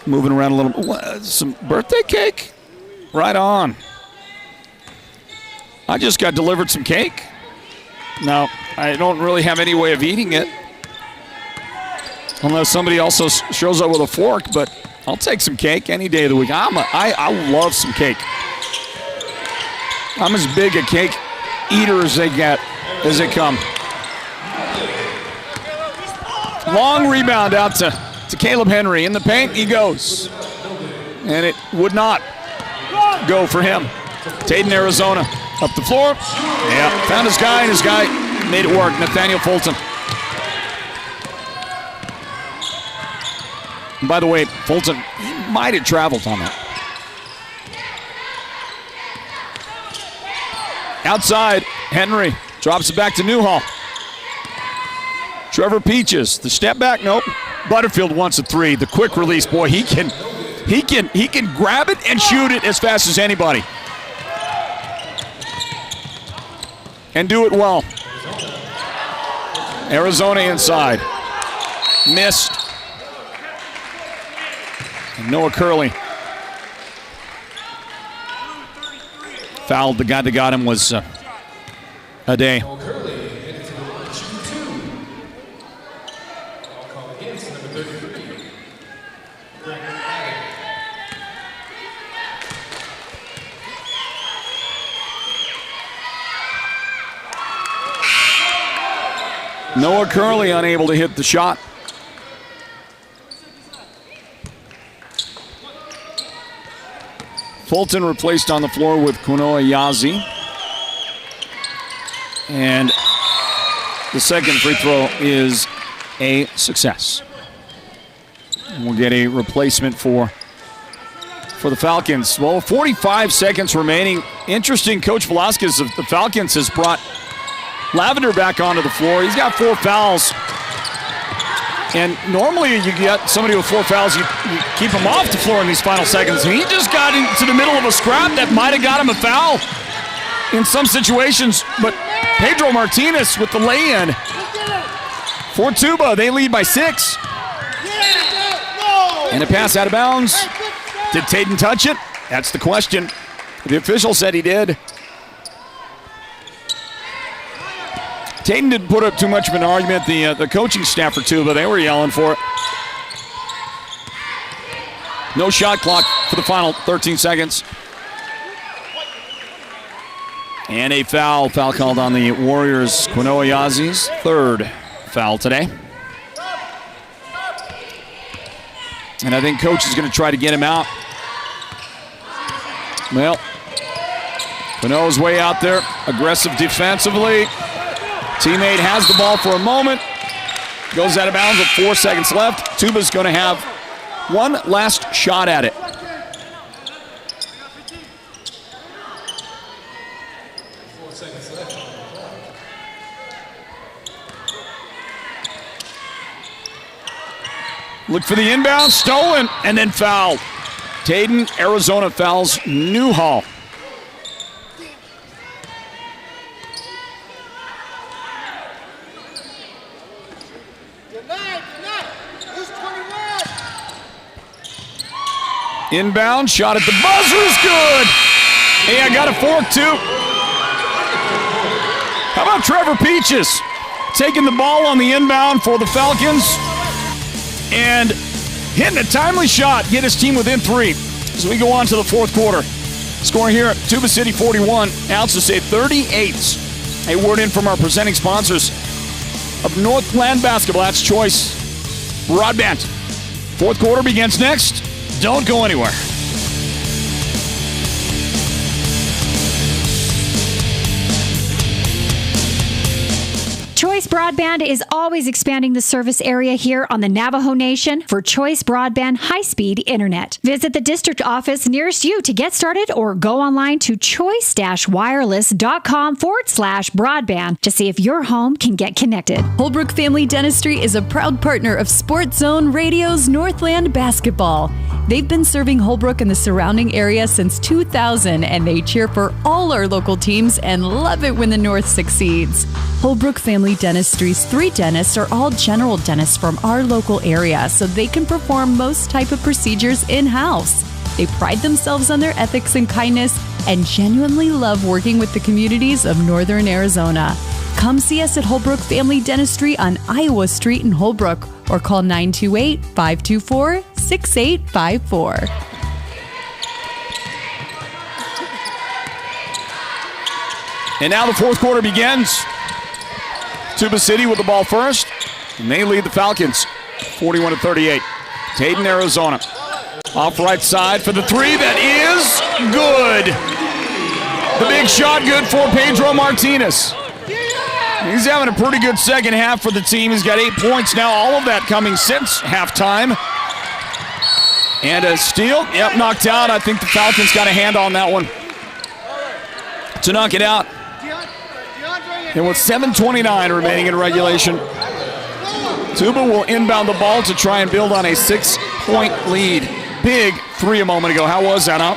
Moving around a little. Some birthday cake? Right on. I just got delivered some cake. Now, I don't really have any way of eating it. Unless somebody also shows up with a fork, but I'll take some cake any day of the week. I love some cake. I'm as big a cake eater as they come. Long rebound out to Caleb Henry. In the paint, he goes. And it would not go for him. Taden, Arizona. Up the floor. Yeah, found his guy, and his guy made it work. Nathaniel Fulton. And by the way, Fulton, he might have traveled on that. Outside, Henry drops it back to Newhall. Trevor Peaches, the step back, nope. Butterfield wants a three. The quick release, boy, he can grab it and shoot it as fast as anybody. And do it well. Arizona inside. Missed. And Noah Curley fouled. The guy that got him was Aday. Noah Curley unable to hit the shot. Fulton replaced on the floor with Kunoa Yazi. And the second free throw is a success. And we'll get a replacement for the Falcons. Well, 45 seconds remaining. Interesting, Coach Velasquez of the Falcons has brought Lavender back onto the floor. He's got 4 fouls. And normally you get somebody with 4 fouls, you keep him off the floor in these final seconds. He just got into the middle of a scrap that might have got him a foul in some situations. But Pedro Martinez with the lay-in for Tuba. They lead by 6. And a pass out of bounds. Did Taden touch it? That's the question. The official said he did. Taden didn't put up too much of an argument. The coaching staff for Tuba, they were yelling for it. No shot clock for the final 13 seconds. And a foul called on the Warriors. Quinoa Yazi's 3rd foul today. And I think coach is going to try to get him out. Well, Pinot's way out there, aggressive defensively. Teammate has the ball for a moment. Goes out of bounds with 4 seconds left. Tuba's going to have one last shot at it. Look for the inbound, stolen, and then fouled. Taden, Arizona fouls Newhall. Inbound, shot at the buzzer's good. Hey, I got a fork too. How about Trevor Peaches taking the ball on the inbound for the Falcons and hitting a timely shot, get his team within 3 as we go on to the fourth quarter. Scoring here at Tuba City 41, Alchesay 38. A word in from our presenting sponsors of Northland Basketball. That's Choice Broadband. Fourth quarter begins next. Don't go anywhere. Choice Broadband is always expanding the service area here on the Navajo Nation for Choice Broadband high-speed internet. Visit the district office nearest you to get started or go online to choice-wireless.com/broadband to see if your home can get connected. Holbrook Family Dentistry is a proud partner of Sports Zone Radio's Northland Basketball. They've been serving Holbrook and the surrounding area since 2000, and they cheer for all our local teams and love it when the North succeeds. Holbrook Family Dentistry's 3 dentists are all general dentists from our local area, so they can perform most type of procedures in-house. They pride themselves on their ethics and kindness and genuinely love working with the communities of Northern Arizona. Come see us at Holbrook Family Dentistry on Iowa Street in Holbrook or call 928-524-6854. And now the fourth quarter begins. Tuba City with the ball first, and they lead the Falcons 41-38. Taden, Arizona. Off right side for the 3. That is good. The big shot good for Pedro Martinez. He's having a pretty good second half for the team. He's got 8 points now, all of that coming since halftime. And a steal. Yep, knocked out. I think the Falcons got a hand on that one to knock it out. And with 7:29 remaining in regulation, Tuba will inbound the ball to try and build on a 6-point lead. Big 3 a moment ago. How was that, huh?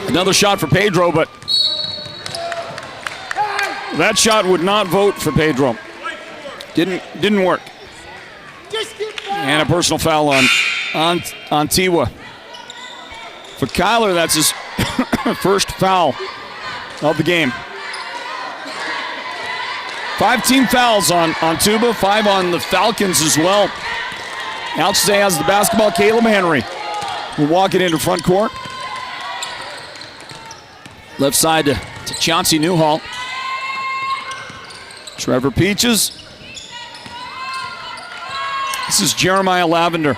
Another shot for Pedro, but that shot would not vote for Pedro. Didn't work. And a personal foul on Tiwa. For Kyler, that's his first foul of the game. 5 team fouls on Tuba, 5 on the Falcons as well. Alchesay has the basketball. Caleb Henry will walk it into front court. Left side to Chauncey Newhall. Trevor Peaches. This is Jeremiah Lavender.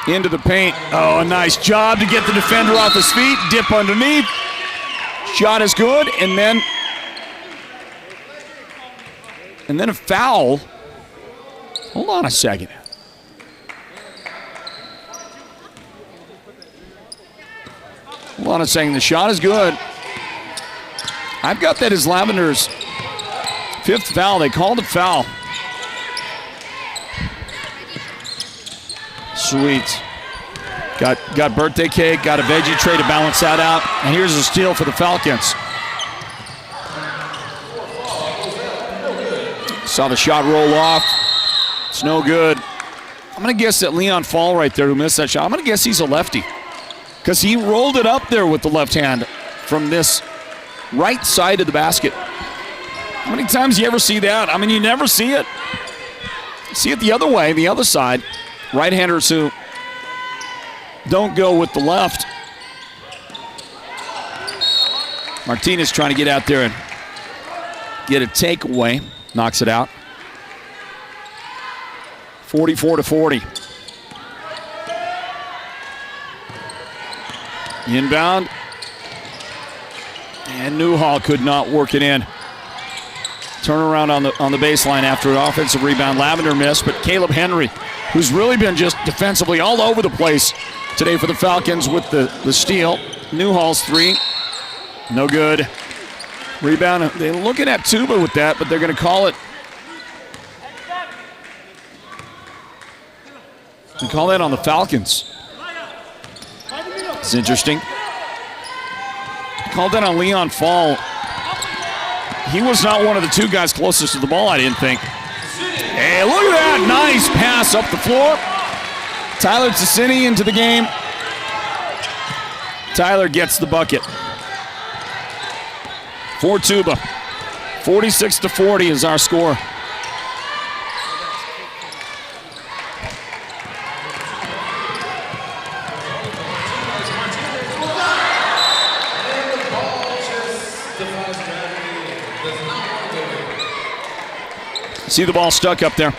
Into the paint. Oh, a nice job to get the defender off his feet. Dip underneath. Shot is good. And then a foul. Hold on a second. Hold on a second. The shot is good. I've got that as Lavender's 5th foul. They called it foul. Sweet. Got birthday cake, got a veggie tray to balance that out. And here's a steal for the Falcons. Saw the shot roll off. It's no good. I'm going to guess that Leon Fall right there who missed that shot, I'm going to guess he's a lefty. Because he rolled it up there with the left hand from this right side of the basket. How many times do you ever see that? I mean, you never see it. See it the other way, the other side. right-handers who don't go with the left. Martinez trying to get out there and get a takeaway. Knocks it out. 44-40. Inbound. And Newhall could not work it in. Turnaround on the baseline after an offensive rebound. Lavender missed, but Caleb Henry, who's really been just defensively all over the place today for the Falcons with the steal. Newhall's three. No good. Rebound. They're looking at Tuba with that, but they're going to call it. They call that on the Falcons. It's interesting. Called that on Leon Fall. He was not one of the two guys closest to the ball, I didn't think. Hey, look at that. Nice pass up the floor. Tyler Ticini into the game. Tyler gets the bucket. For Tuba. 46-40 is our score. See the ball stuck up there.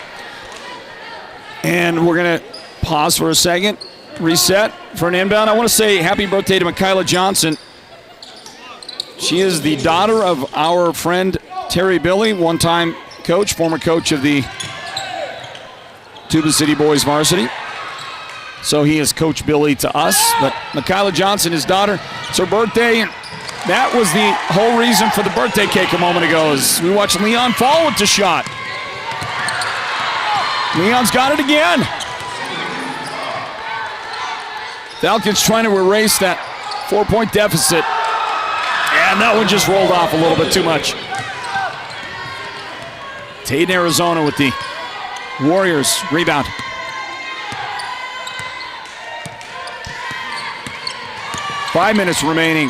And we're going to pause for a second, reset for an inbound. I want to say happy birthday to Michaela Johnson. She is the daughter of our friend Terry Billy, one-time coach, former coach of the Tuba City Boys varsity. So he is Coach Billy to us. But Michaela Johnson, his daughter, it's her birthday. And that was the whole reason for the birthday cake a moment ago, is we watched Leon Fall with the shot. Leon's got it again. Falcons trying to erase that 4-point deficit. And that one just rolled off a little bit too much. Tate, Arizona with the Warriors rebound. Five minutes remaining.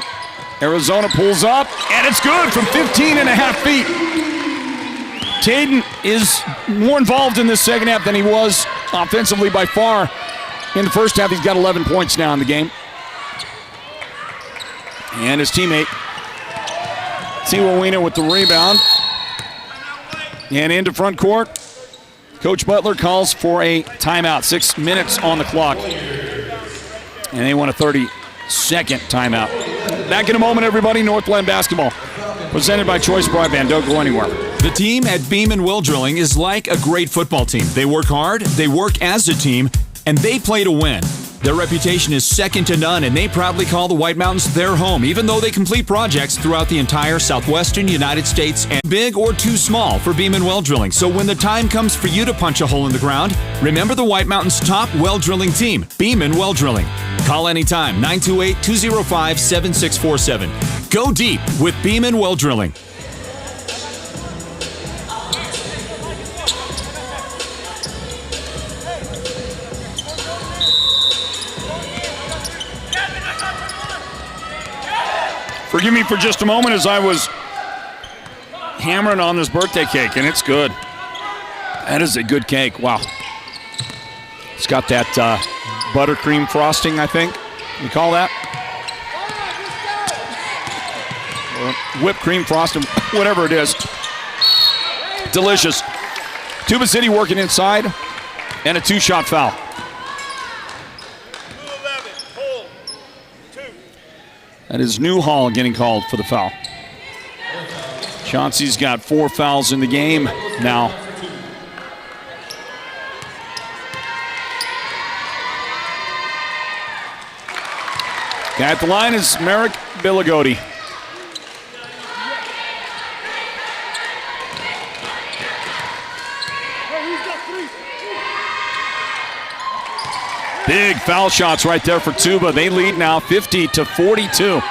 Arizona pulls up, and it's good from 15 and a half feet. Taden is more involved in this second half than he was offensively by far. In the first half, he's got 11 points now in the game. And his teammate, Tiwawina with the rebound. And into front court. Coach Butler calls for a timeout. 6 minutes on the clock. And they want a 30-second timeout. Back in a moment, everybody. Northland Basketball, presented by Choice Broadband. Don't go anywhere. The team at Beam & Will Drilling is like a great football team. They work hard, they work as a team, and they play to win. Their reputation is second to none, and they proudly call the White Mountains their home, even though they complete projects throughout the entire southwestern United States, and big or too small for Beam & Well Drilling. So when the time comes for you to punch a hole in the ground, remember the White Mountains' top well drilling team, Beam & Well Drilling. Call anytime, 928-205-7647. Go deep with Beam & Well Drilling. Forgive me for just a moment as I was hammering on this birthday cake, and it's good. That is a good cake. Wow. It's got that buttercream frosting, I think you call that. Or whipped cream frosting, whatever it is. Delicious. Tuba City working inside, and a two-shot foul. That is Newhall getting called for the foul. Chauncey's got 4 fouls in the game now. Guy at the line is Merrick Billigodi. Big foul shots right there for Tuba. They lead now 50-42.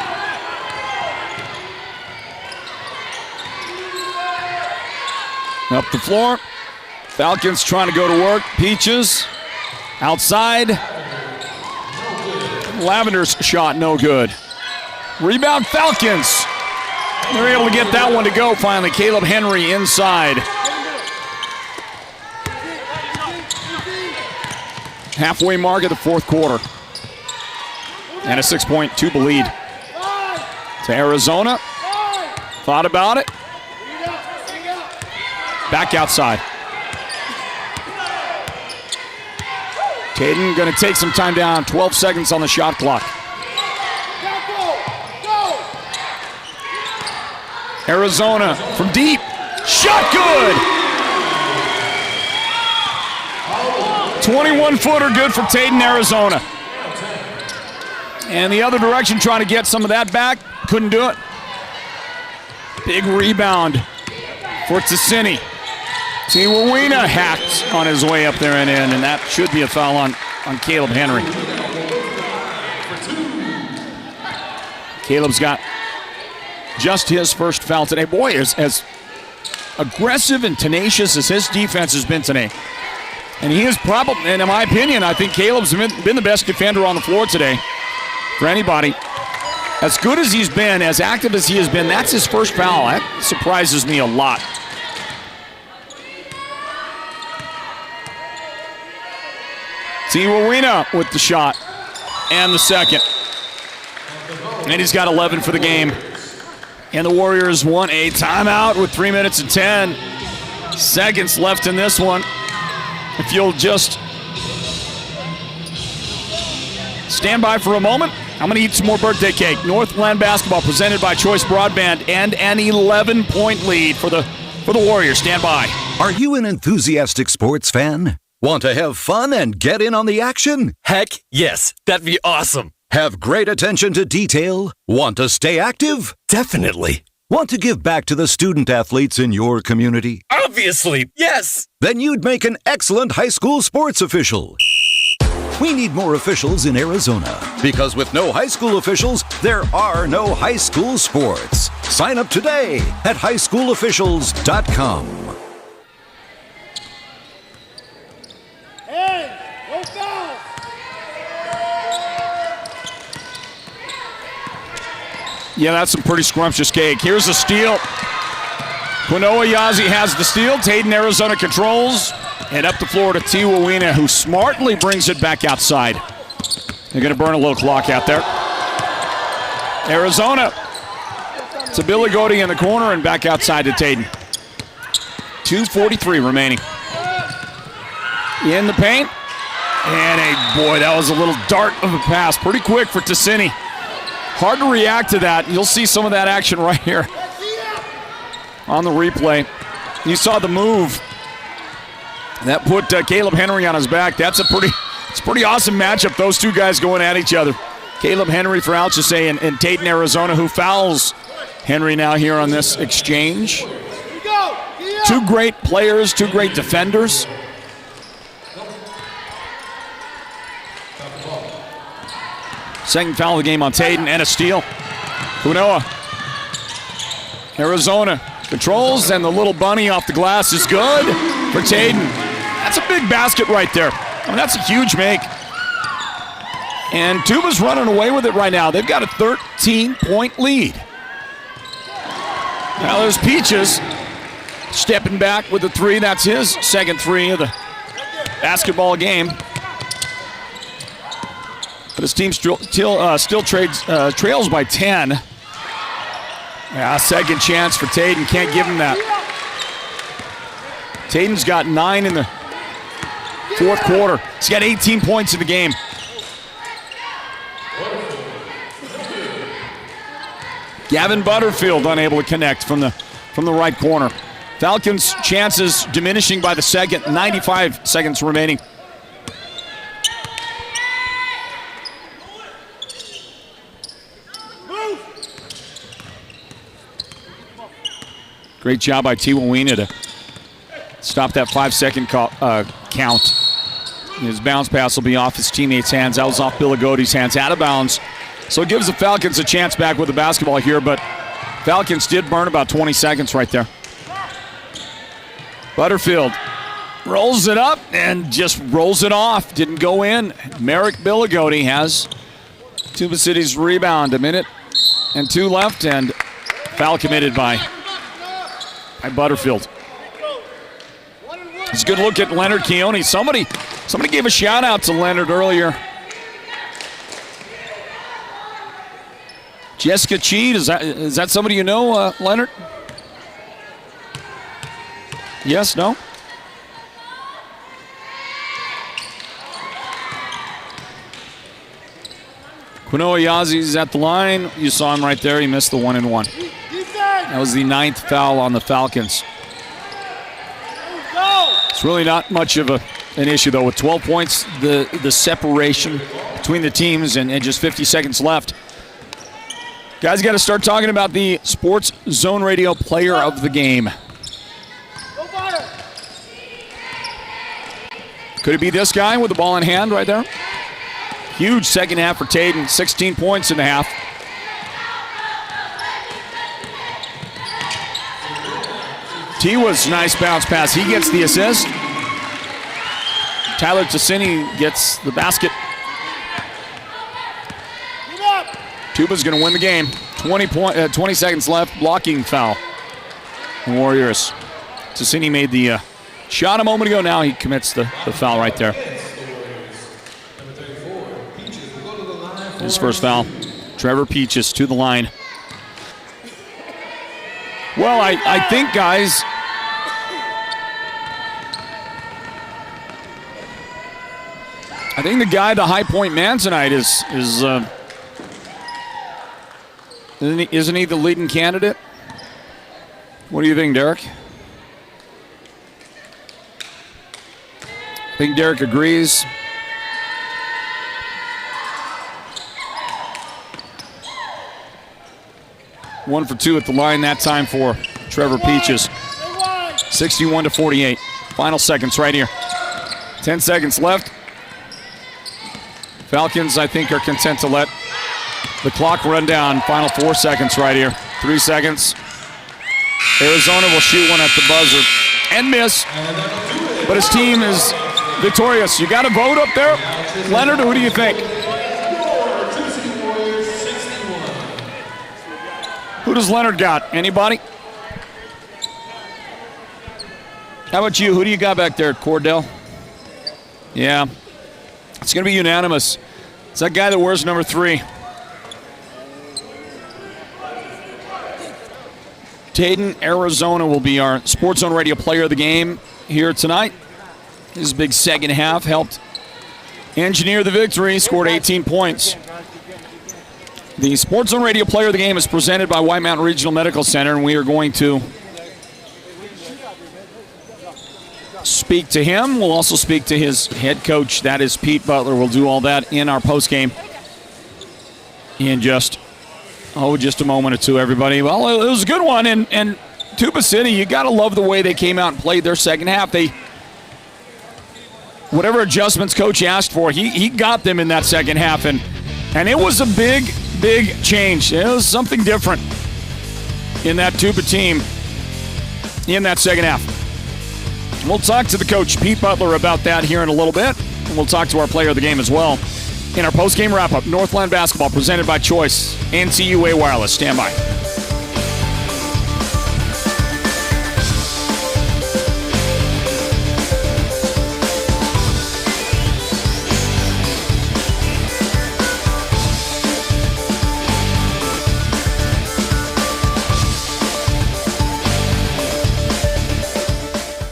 Up the floor. Falcons trying to go to work. Peaches outside. Lavender's shot no good. Rebound Falcons. They're able to get that one to go finally. Caleb Henry inside. halfway mark of the fourth quarter. And a 6-point Tuba lead. To Arizona. Thought about it. Back outside. Tatum going to take some time down. 12 seconds on the shot clock. Arizona from deep. Shot good. 21-footer good for Tatum, Arizona. And the other direction trying to get some of that back. Couldn't do it. Big rebound for Ticini. Tiwawina hacked on his way up there and in, and that should be a foul on Caleb Henry. Caleb's got just his first foul today. Boy, as aggressive and tenacious as his defense has been today. And he is probably, and in my opinion, I think Caleb's been the best defender on the floor today for anybody. As good as he's been, as active as he has been, that's his first foul. That surprises me a lot. Tiwawina with the shot and the second. And he's got 11 for the game. And the Warriors want a timeout with 3 minutes and 10 seconds left in this one. If you'll just stand by for a moment, I'm going to eat some more birthday cake. Northland Basketball presented by Choice Broadband and an 11-point lead for the Warriors. Stand by. Are you an enthusiastic sports fan? Want to have fun and get in on the action? Heck yes, that'd be awesome. Have great attention to detail? Want to stay active? Definitely. Want to give back to the student athletes in your community? Obviously, yes. Then you'd make an excellent high school sports official. We need more officials in Arizona because with no high school officials, there are no high school sports. Sign up today at highschoolofficials.com. Yeah, that's some pretty scrumptious cake. Here's a steal. Quinoa Yazzie has the steal. Tatum, Arizona controls. And up the floor to Tiwawina, who smartly brings it back outside. They're going to burn a little clock out there. Arizona to Billy Gotti in the corner and back outside to Tatum. 2:43 remaining. In the paint. And boy, that was a little dart of a pass. Pretty quick for Ticini. Hard to react to that. You'll see some of that action right here on the replay. You saw the move. That put Caleb Henry on his back. It's a pretty awesome matchup, those two guys going at each other. Caleb Henry for Alchesay and Tatum, Arizona, who fouls Henry now here on this exchange. Two great players, two great defenders. Second foul of the game on Tatum and a steal. Quinoa. Arizona controls, and the little bunny off the glass is good for Tatum. That's a big basket right there. I mean, that's a huge make. And Tuba's running away with it right now. They've got a 13-point lead. Now there's Peaches stepping back with the three. That's his second three of the basketball game. But his team still trails by 10. Yeah, second chance for Tatum. Can't give him that. Tatum's got 9 in the fourth quarter. He's got 18 points in the game. Gavin Butterfield unable to connect from the right corner. Falcons' chances diminishing by the second. 95 seconds remaining. Great job by Tiwawina to stop that 5-second count. His bounce pass will be off his teammate's hands. That was off Billy Gotti's hands, out of bounds. So it gives the Falcons a chance back with the basketball here, but Falcons did burn about 20 seconds right there. Butterfield rolls it up and just rolls it off. Didn't go in. Merrick Billigotti has Tuba City's rebound. 1 minute and 2 left, and foul committed by Butterfield. It's a good look at Leonard Keone. Somebody Somebody gave a shout-out to Leonard earlier. Jessica Cheat, is that somebody you know, Leonard? Yes, no? Quinoa Yazi's at the line. You saw him right there. He missed the 1-and-1. That was the 9th foul on the Falcons. It's really not much of an issue, though. With 12 points, the separation between the teams and just 50 seconds left. Guys, got to start talking about the Sports Zone Radio player of the game. Could it be this guy with the ball in hand right there? Huge second half for Taden, 16 points in the half. Tiwa's nice bounce pass. He gets the assist. Tyler Tassini gets the basket. Tuba's going to win the game. 20 seconds left. Blocking foul. Warriors. Tassini made the shot a moment ago. Now he commits the foul right there. His first foul. Trevor Peaches to the line. Well, I think, guys, I think the guy, the high point man tonight isn't he the leading candidate? What do you think, Derek? I think Derek agrees. One for two at the line that time for Trevor Peaches. 61-48. Final seconds right here. 10 seconds left. Falcons, I think, are content to let the clock run down. Final 4 seconds right here. 3 seconds. Arizona will shoot one at the buzzer and miss. But his team is victorious. You got a vote up there? Leonard, who do you think? Who does Leonard got? Anybody? How about you? Who do you got back there, Cordell? Yeah. It's going to be unanimous. It's that guy that wears number 3. Taden, Arizona will be our Sports Zone Radio player of the game here tonight. His big second half helped engineer the victory, scored 18 points. The Sports Zone Radio player of the game is presented by White Mountain Regional Medical Center, and we are going to speak to him. We'll also speak to his head coach. That is Pete Butler. We'll do all that in our postgame in just a moment or two, everybody. Well, it was a good one, and Tuba City, you got to love the way they came out and played their second half. Whatever adjustments coach asked for, he got them in that second half, and it was a big change. It was something different in that Tuba team in that second half. We'll talk to the coach, Pete Butler, about that here in a little bit. And we'll talk to our player of the game as well in our post-game wrap-up. Northland Basketball presented by Choice and CUA Wireless. Stand by.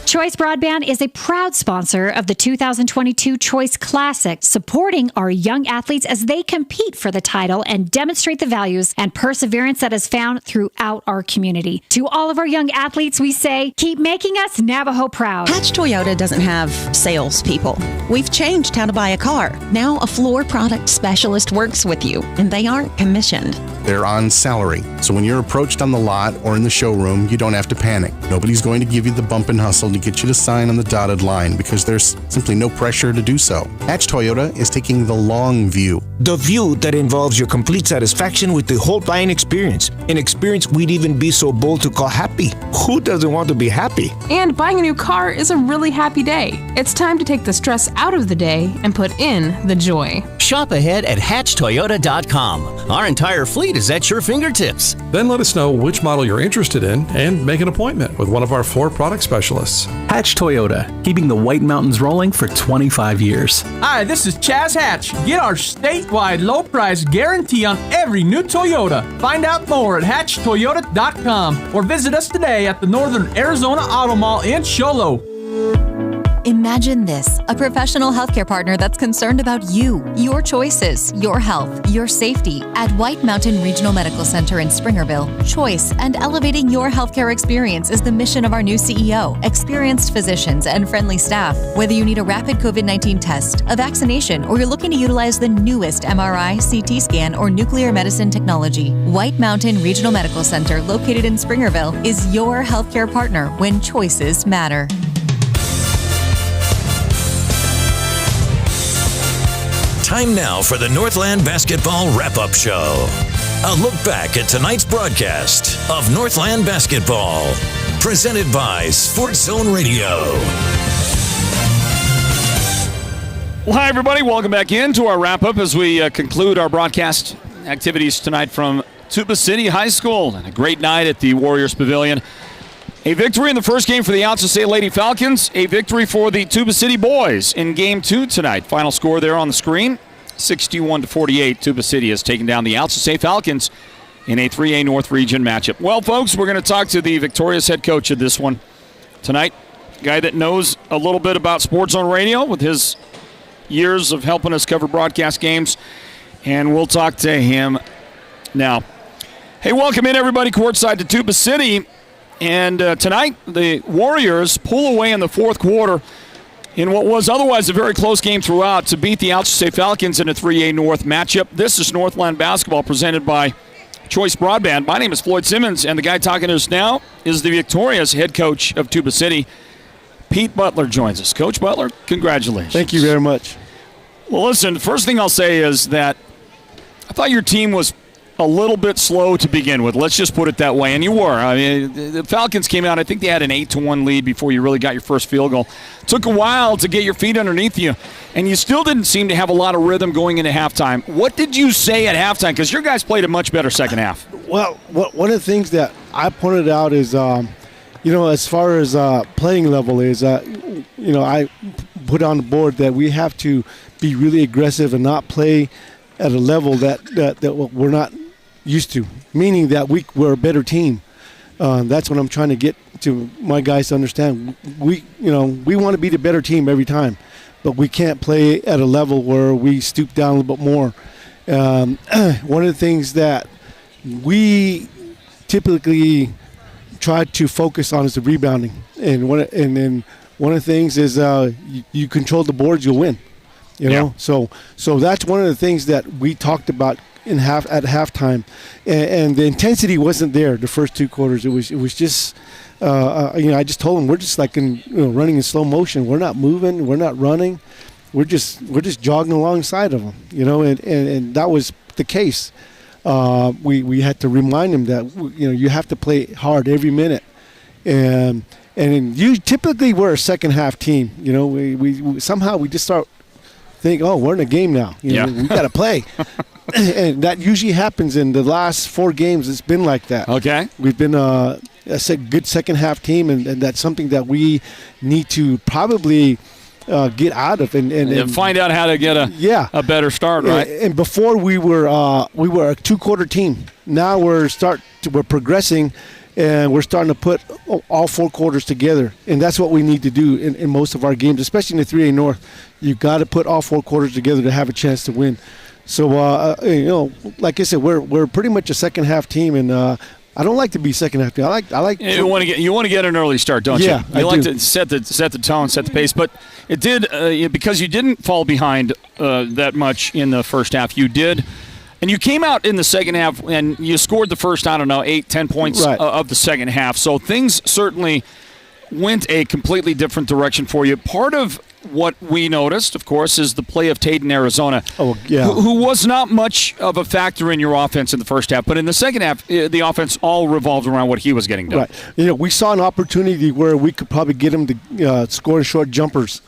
Choice Broadband is a proud sponsor of the 2022 Choice Classic, supporting our young athletes as they compete for the title and demonstrate the values and perseverance that is found throughout our community. To all of our young athletes, we say, keep making us Navajo proud. Hatch Toyota doesn't have salespeople. We've changed how to buy a car. Now a floor product specialist works with you, and they aren't commissioned. They're on salary, so when you're approached on the lot or in the showroom, you don't have to panic. Nobody's going to give you the bump and hustle to get you to sign on the dotted line because there's simply no pressure to do so. Hatch Toyota is taking the long view. The view that involves your complete satisfaction with the whole buying experience. An experience we'd even be so bold to call happy. Who doesn't want to be happy? And buying a new car is a really happy day. It's time to take the stress out of the day and put in the joy. Shop ahead at HatchToyota.com. Our entire fleet is at your fingertips. Then let us know which model you're interested in and make an appointment with one of our 4 product specialists. Hatch Toyota, keeping the White Mountains rolling for 25 years. Hi, this is Chaz Hatch. Get our statewide low price guarantee on every new Toyota. Find out more at HatchToyota.com or visit us today at the Northern Arizona Auto Mall in Show Low. Imagine this, a professional healthcare partner that's concerned about you, your choices, your health, your safety. At White Mountain Regional Medical Center in Springerville, choice and elevating your healthcare experience is the mission of our new CEO, experienced physicians, and friendly staff. Whether you need a rapid COVID-19 test, a vaccination, or you're looking to utilize the newest MRI, CT scan, or nuclear medicine technology, White Mountain Regional Medical Center, located in Springerville, is your healthcare partner when choices matter. Time now for the Northland Basketball Wrap-Up Show. A look back at tonight's broadcast of Northland Basketball. Presented by Sports Zone Radio. Well, hi, everybody. Welcome back into our wrap-up as we conclude our broadcast activities tonight from Tuba City High School. And a great night at the Warriors Pavilion. A victory in the first game for the Alchesay Lady Falcons. A victory for the Tuba City boys in Game 2 tonight. Final score there on the screen, 61-48. Tuba City has taken down the Alchesay Falcons in a 3A North Region matchup. Well, folks, we're going to talk to the victorious head coach of this one tonight. A guy that knows a little bit about Sports Zone Radio with his years of helping us cover broadcast games. And we'll talk to him now. Hey, welcome in, everybody, courtside to Tuba City. And tonight, the Warriors pull away in the fourth quarter in what was otherwise a very close game throughout to beat the Alchesay Falcons in a 3A North matchup. This is Northland Basketball presented by Choice Broadband. My name is Floyd Simmons, and the guy talking to us now is the victorious head coach of Tuba City. Pete Butler joins us. Coach Butler, congratulations. Thank you very much. Well, listen, the first thing I'll say is that I thought your team was a little bit slow to begin with. Let's just put it that way. And you were. I mean, the Falcons came out, I think they had an 8-1 lead before you really got your first field goal. Took a while to get your feet underneath you, and you still didn't seem to have a lot of rhythm going into halftime. What did you say at halftime? Because your guys played a much better second half. Well, one of the things that I pointed out is, as far as playing level is, I put on the board that we have to be really aggressive and not play at a level that we're not used to, meaning that we're a better team. That's what I'm trying to get to my guys to understand. We want to be the better team every time, but we can't play at a level where we stoop down a little bit more. One of the things that we typically try to focus on is the rebounding, and then one of the things is you control the boards, you'll win. So that's one of the things that we talked about at halftime, and the intensity wasn't there the first 2 quarters. It was just I just told them we're just like running in slow motion. We're not moving, we're not running, we're just jogging alongside of them, and that was the case. We had to remind them that you have to play hard every minute, and you typically we're a second half team. We somehow we just start think, oh, we're in a game now. We got to play. And that usually happens in the last 4 games. It's been like that. Okay. We've been a good second half team, and that's something that we need to probably get out of and find out how to get a better start, right? And before we were a 2-quarter team. Now we're progressing, and we're starting to put all 4 quarters together, and that's what we need to do in most of our games, especially in the 3A North. You got to put all 4 quarters together to have a chance to win. So, like I said, we're pretty much a second half team, and I don't like to be second half team. I like. You want to get an early start, don't you? Yeah, you like to set the tone, set the pace. But it did because you didn't fall behind that much in the first half. You did. And you came out in the second half and you scored the first, 8-10 points of the second half. So things certainly went a completely different direction for you. Part of what we noticed, of course, is the play of Taden, Arizona, who was not much of a factor in your offense in the first half. But in the second half, the offense all revolved around what he was getting done. Right. We saw an opportunity where we could probably get him to score short jumpers.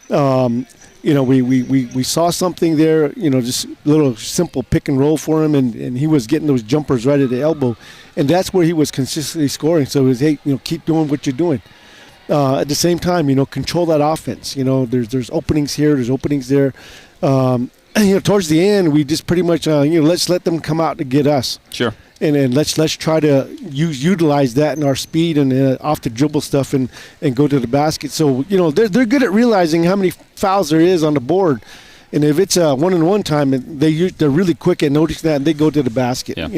We saw something there, just a little simple pick and roll for him, and he was getting those jumpers right at the elbow. And that's where he was consistently scoring. So it was, hey, keep doing what you're doing. At the same time, control that offense. There's openings here, there's openings there. Towards the end, we just pretty much, let's let them come out to get us. Sure. And let's try to utilize that in our speed and off the dribble stuff and go to the basket. So they're good at realizing how many fouls there is on the board, and if it's a 1-on-1 time, they're really quick at noticing that, and they go to the basket. Yeah.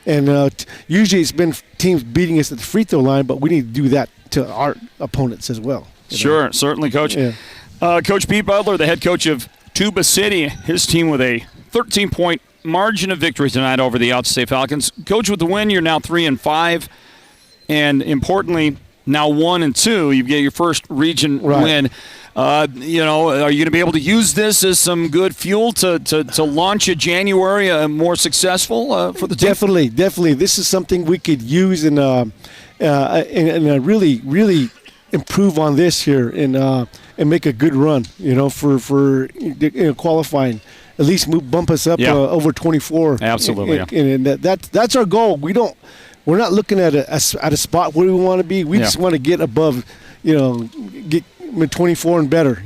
And usually it's been teams beating us at the free throw line, but we need to do that to our opponents as well. Sure, certainly, Coach. Yeah. Coach Pete Butler, the head coach of Tuba City, his team with a 13-point margin of victory tonight over the Alchesay Falcons. Coach, with the win, you're now 3-5, and importantly, now 1-2. You get your first region win. Are you going to be able to use this as some good fuel to launch a January more successful for the team? Definitely. This is something we could use and really, really improve on this here and make a good run. For qualifying. At least bump us up over 24. Absolutely, and that's our goal. We're not looking at a spot where we want to be. We just want to get above, get 24 and better.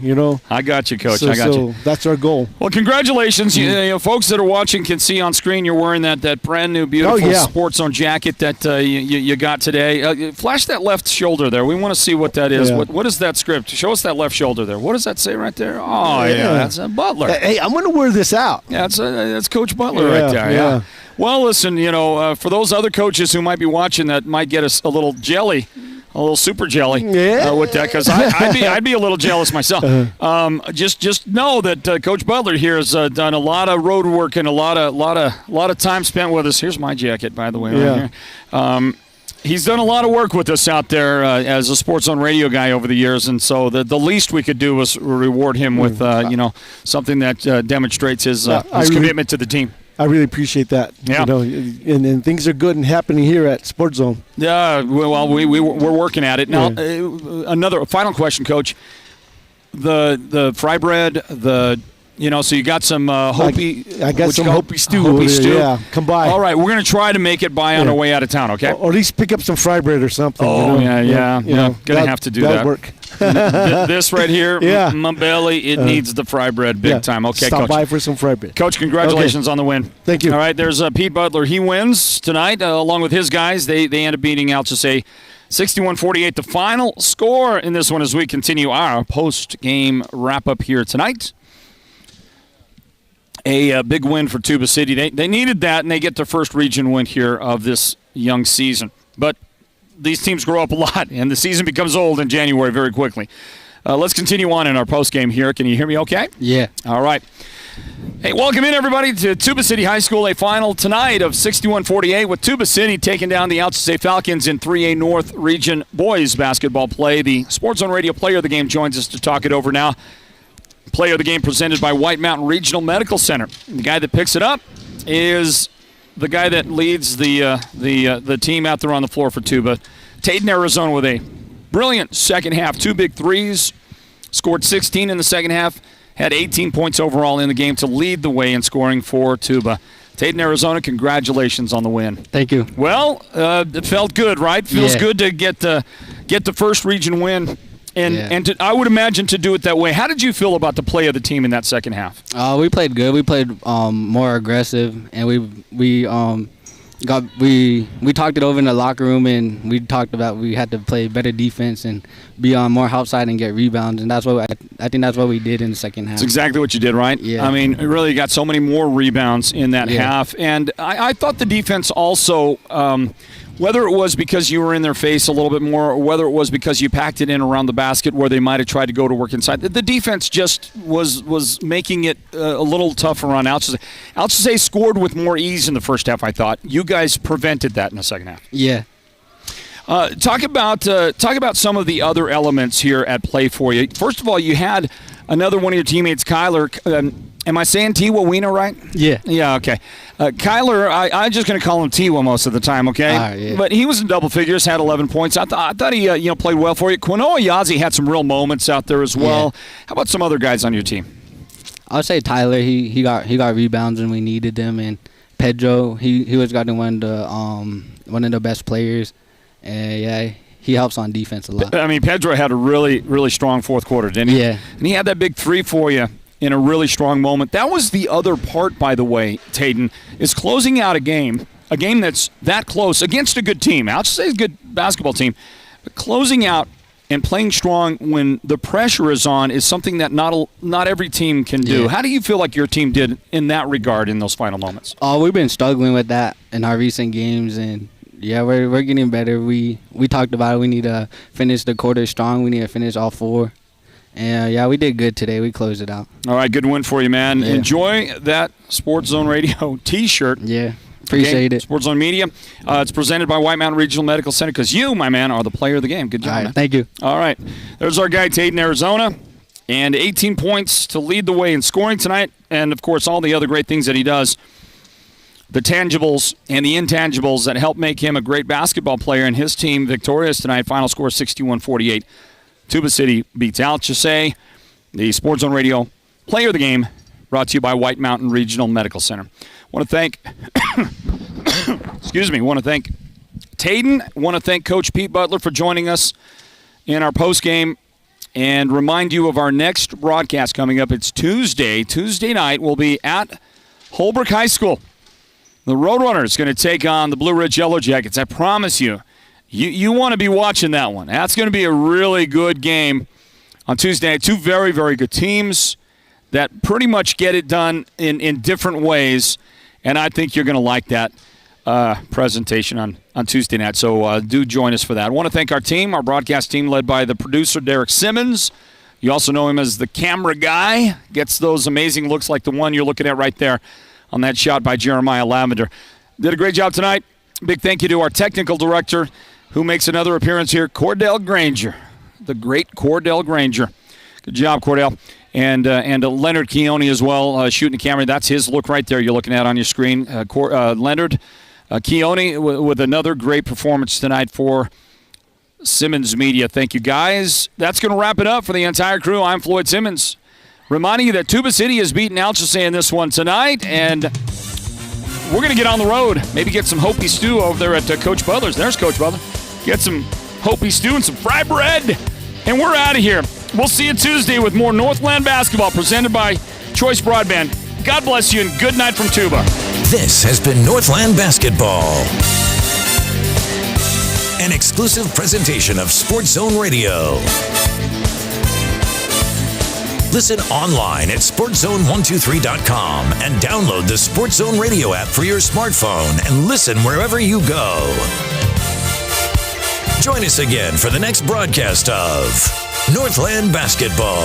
I got you, Coach. So that's our goal. Well, congratulations. Folks that are watching can see on screen you're wearing that brand new beautiful Sports Zone jacket that you got today. Flash that left shoulder there. We want to see what that is. Yeah. What is that script? Show us that left shoulder there. What does that say right there? Oh, yeah, that's a Butler. Hey, I'm going to wear this out. Yeah, that's Coach Butler right there. Yeah. Well, listen, for those other coaches who might be watching that might get us a little jelly. A little super jelly with that, because I'd be a little jealous myself. Just know that Coach Butler here has done a lot of road work and a lot of time spent with us. Here's my jacket, by the way, right here. He's done a lot of work with us out there as a Sports Zone radio guy over the years, and so the least we could do was reward him with something that demonstrates his commitment to the team. I really appreciate that. Yeah. And things are good and happening here at Sports Zone. Yeah, well, we're working at it. Now, another final question, Coach. The fry bread, so you got some Hopi. I got some Hopi stew. Yeah, come by. All right, we're going to try to make it by on our way out of town, okay? Or at least pick up some fry bread or something. Yeah. Going to have to do that. Work. This right here, my belly, it needs the fry bread big time. Okay, Stop Coach. by for some fry bread. Coach, congratulations on the win. Thank you. All right, there's Pete Butler. He wins tonight along with his guys. They end up beating Alchesay 61-48. The final score in this one as we continue our post-game wrap-up here tonight. A big win for Tuba City. They needed that, and they get their first region win here of this young season. But these teams grow up a lot, and the season becomes old in January very quickly. Let's continue on in our postgame here. Can you hear me okay? Yeah. All right. Hey, welcome in, everybody, to Tuba City High School, a final tonight of 61-48 with Tuba City taking down the Alchesay Falcons in 3A North Region boys basketball play. The Sports Zone Radio player of the game joins us to talk it over now. Player of the game presented by White Mountain Regional Medical Center. The guy that picks it up is the guy that leads the team out there on the floor for Tuba. Taden, Arizona, with a brilliant second half. 2 big threes. Scored 16 in the second half. Had 18 points overall in the game to lead the way in scoring for Tuba. Taden, Arizona, congratulations on the win. Thank you. Well, it felt good, right? Feels good to get the first region win. And I would imagine to do it that way. How did you feel about the play of the team in that second half? We played good. We played more aggressive, and we talked it over in the locker room, and we talked about we had to play better defense and be on more help side and get rebounds, and that's what I think that's what we did in the second half. That's exactly what you did, right? Yeah. I mean, really got so many more rebounds in that half, and I thought the defense also. Whether it was because you were in their face a little bit more, or whether it was because you packed it in around the basket where they might have tried to go to work inside, the defense just was making it a little tougher on Alchesay. Alchesay scored with more ease in the first half, I thought. You guys prevented that in the second half. Yeah. Talk about some of the other elements here at play for you. First of all, you had another one of your teammates, Kyler. Am I saying Tiwa right? Yeah. Yeah, okay. Kyler, I'm just going to call him Tiwa most of the time, okay? All right, yeah. But he was in double figures, had 11 points. I thought he played well for you. Quinoa Yazi had some real moments out there as well. Yeah. How about some other guys on your team? I would say Tyler. He got rebounds when we needed them, and Pedro. He was gotten one of the best players, and yeah, he helps on defense a lot. I mean, Pedro had a really, really strong fourth quarter, didn't he? Yeah. And he had that big three for you in a really strong moment. That was the other part, by the way, Tayden, is closing out a game that's that close against a good team. Alchesay is a good basketball team, but closing out and playing strong when the pressure is on is something that not every team can do. Yeah. How do you feel like your team did in that regard in those final moments? We've been struggling with that in our recent games, and yeah, we're getting better. We talked about it. We need to finish the quarter strong. We need to finish all four. And yeah, we did good today. We closed it out. All right, good win for you, man. Yeah. Enjoy that Sports Zone Radio T-shirt. Yeah, appreciate it. Sports Zone Media. It's presented by White Mountain Regional Medical Center because you, my man, are the player of the game. Good job, man. Thank you. All right, there's our guy, Tayden, Arizona, and 18 points to lead the way in scoring tonight, and, of course, all the other great things that he does. The tangibles and the intangibles that help make him a great basketball player, and his team victorious tonight. Final score 61-48. Tuba City beats Alchesay. The Sports Zone Radio Player of the Game brought to you by White Mountain Regional Medical Center. Want to thank Tayden. Want to thank Coach Pete Butler for joining us in our postgame and remind you of our next broadcast coming up. It's Tuesday. Tuesday night we'll be at Holbrook High School. The Roadrunners is going to take on the Blue Ridge Yellow Jackets. I promise you. You want to be watching that one. That's going to be a really good game on Tuesday night. Two very, very good teams that pretty much get it done in different ways, and I think you're going to like that presentation on Tuesday night. So do join us for that. I want to thank our team, our broadcast team led by the producer, Derek Simmons. You also know him as the camera guy. Gets those amazing looks like the one you're looking at right there on that shot by Jeremiah Lavender. Did a great job tonight. Big thank you to our technical director, who makes another appearance here, Cordell Granger, the great Cordell Granger. Good job, Cordell. And Leonard Keone as well, shooting the camera. That's his look right there you're looking at on your screen. Leonard Keone with another great performance tonight for Simmons Media. Thank you, guys. That's going to wrap it up for the entire crew. I'm Floyd Simmons, reminding you that Tuba City has beaten Alchesay in this one tonight, and we're going to get on the road. Maybe get some Hopi stew over there at Coach Butler's. There's Coach Butler. Get some Hopi stew and some fry bread. And we're out of here. We'll see you Tuesday with more Northland Basketball presented by Choice Broadband. God bless you and good night from Tuba. This has been Northland Basketball, an exclusive presentation of Sports Zone Radio. Listen online at sportszone123.com and download the Sports Zone Radio app for your smartphone and listen wherever you go. Join us again for the next broadcast of Northland Basketball.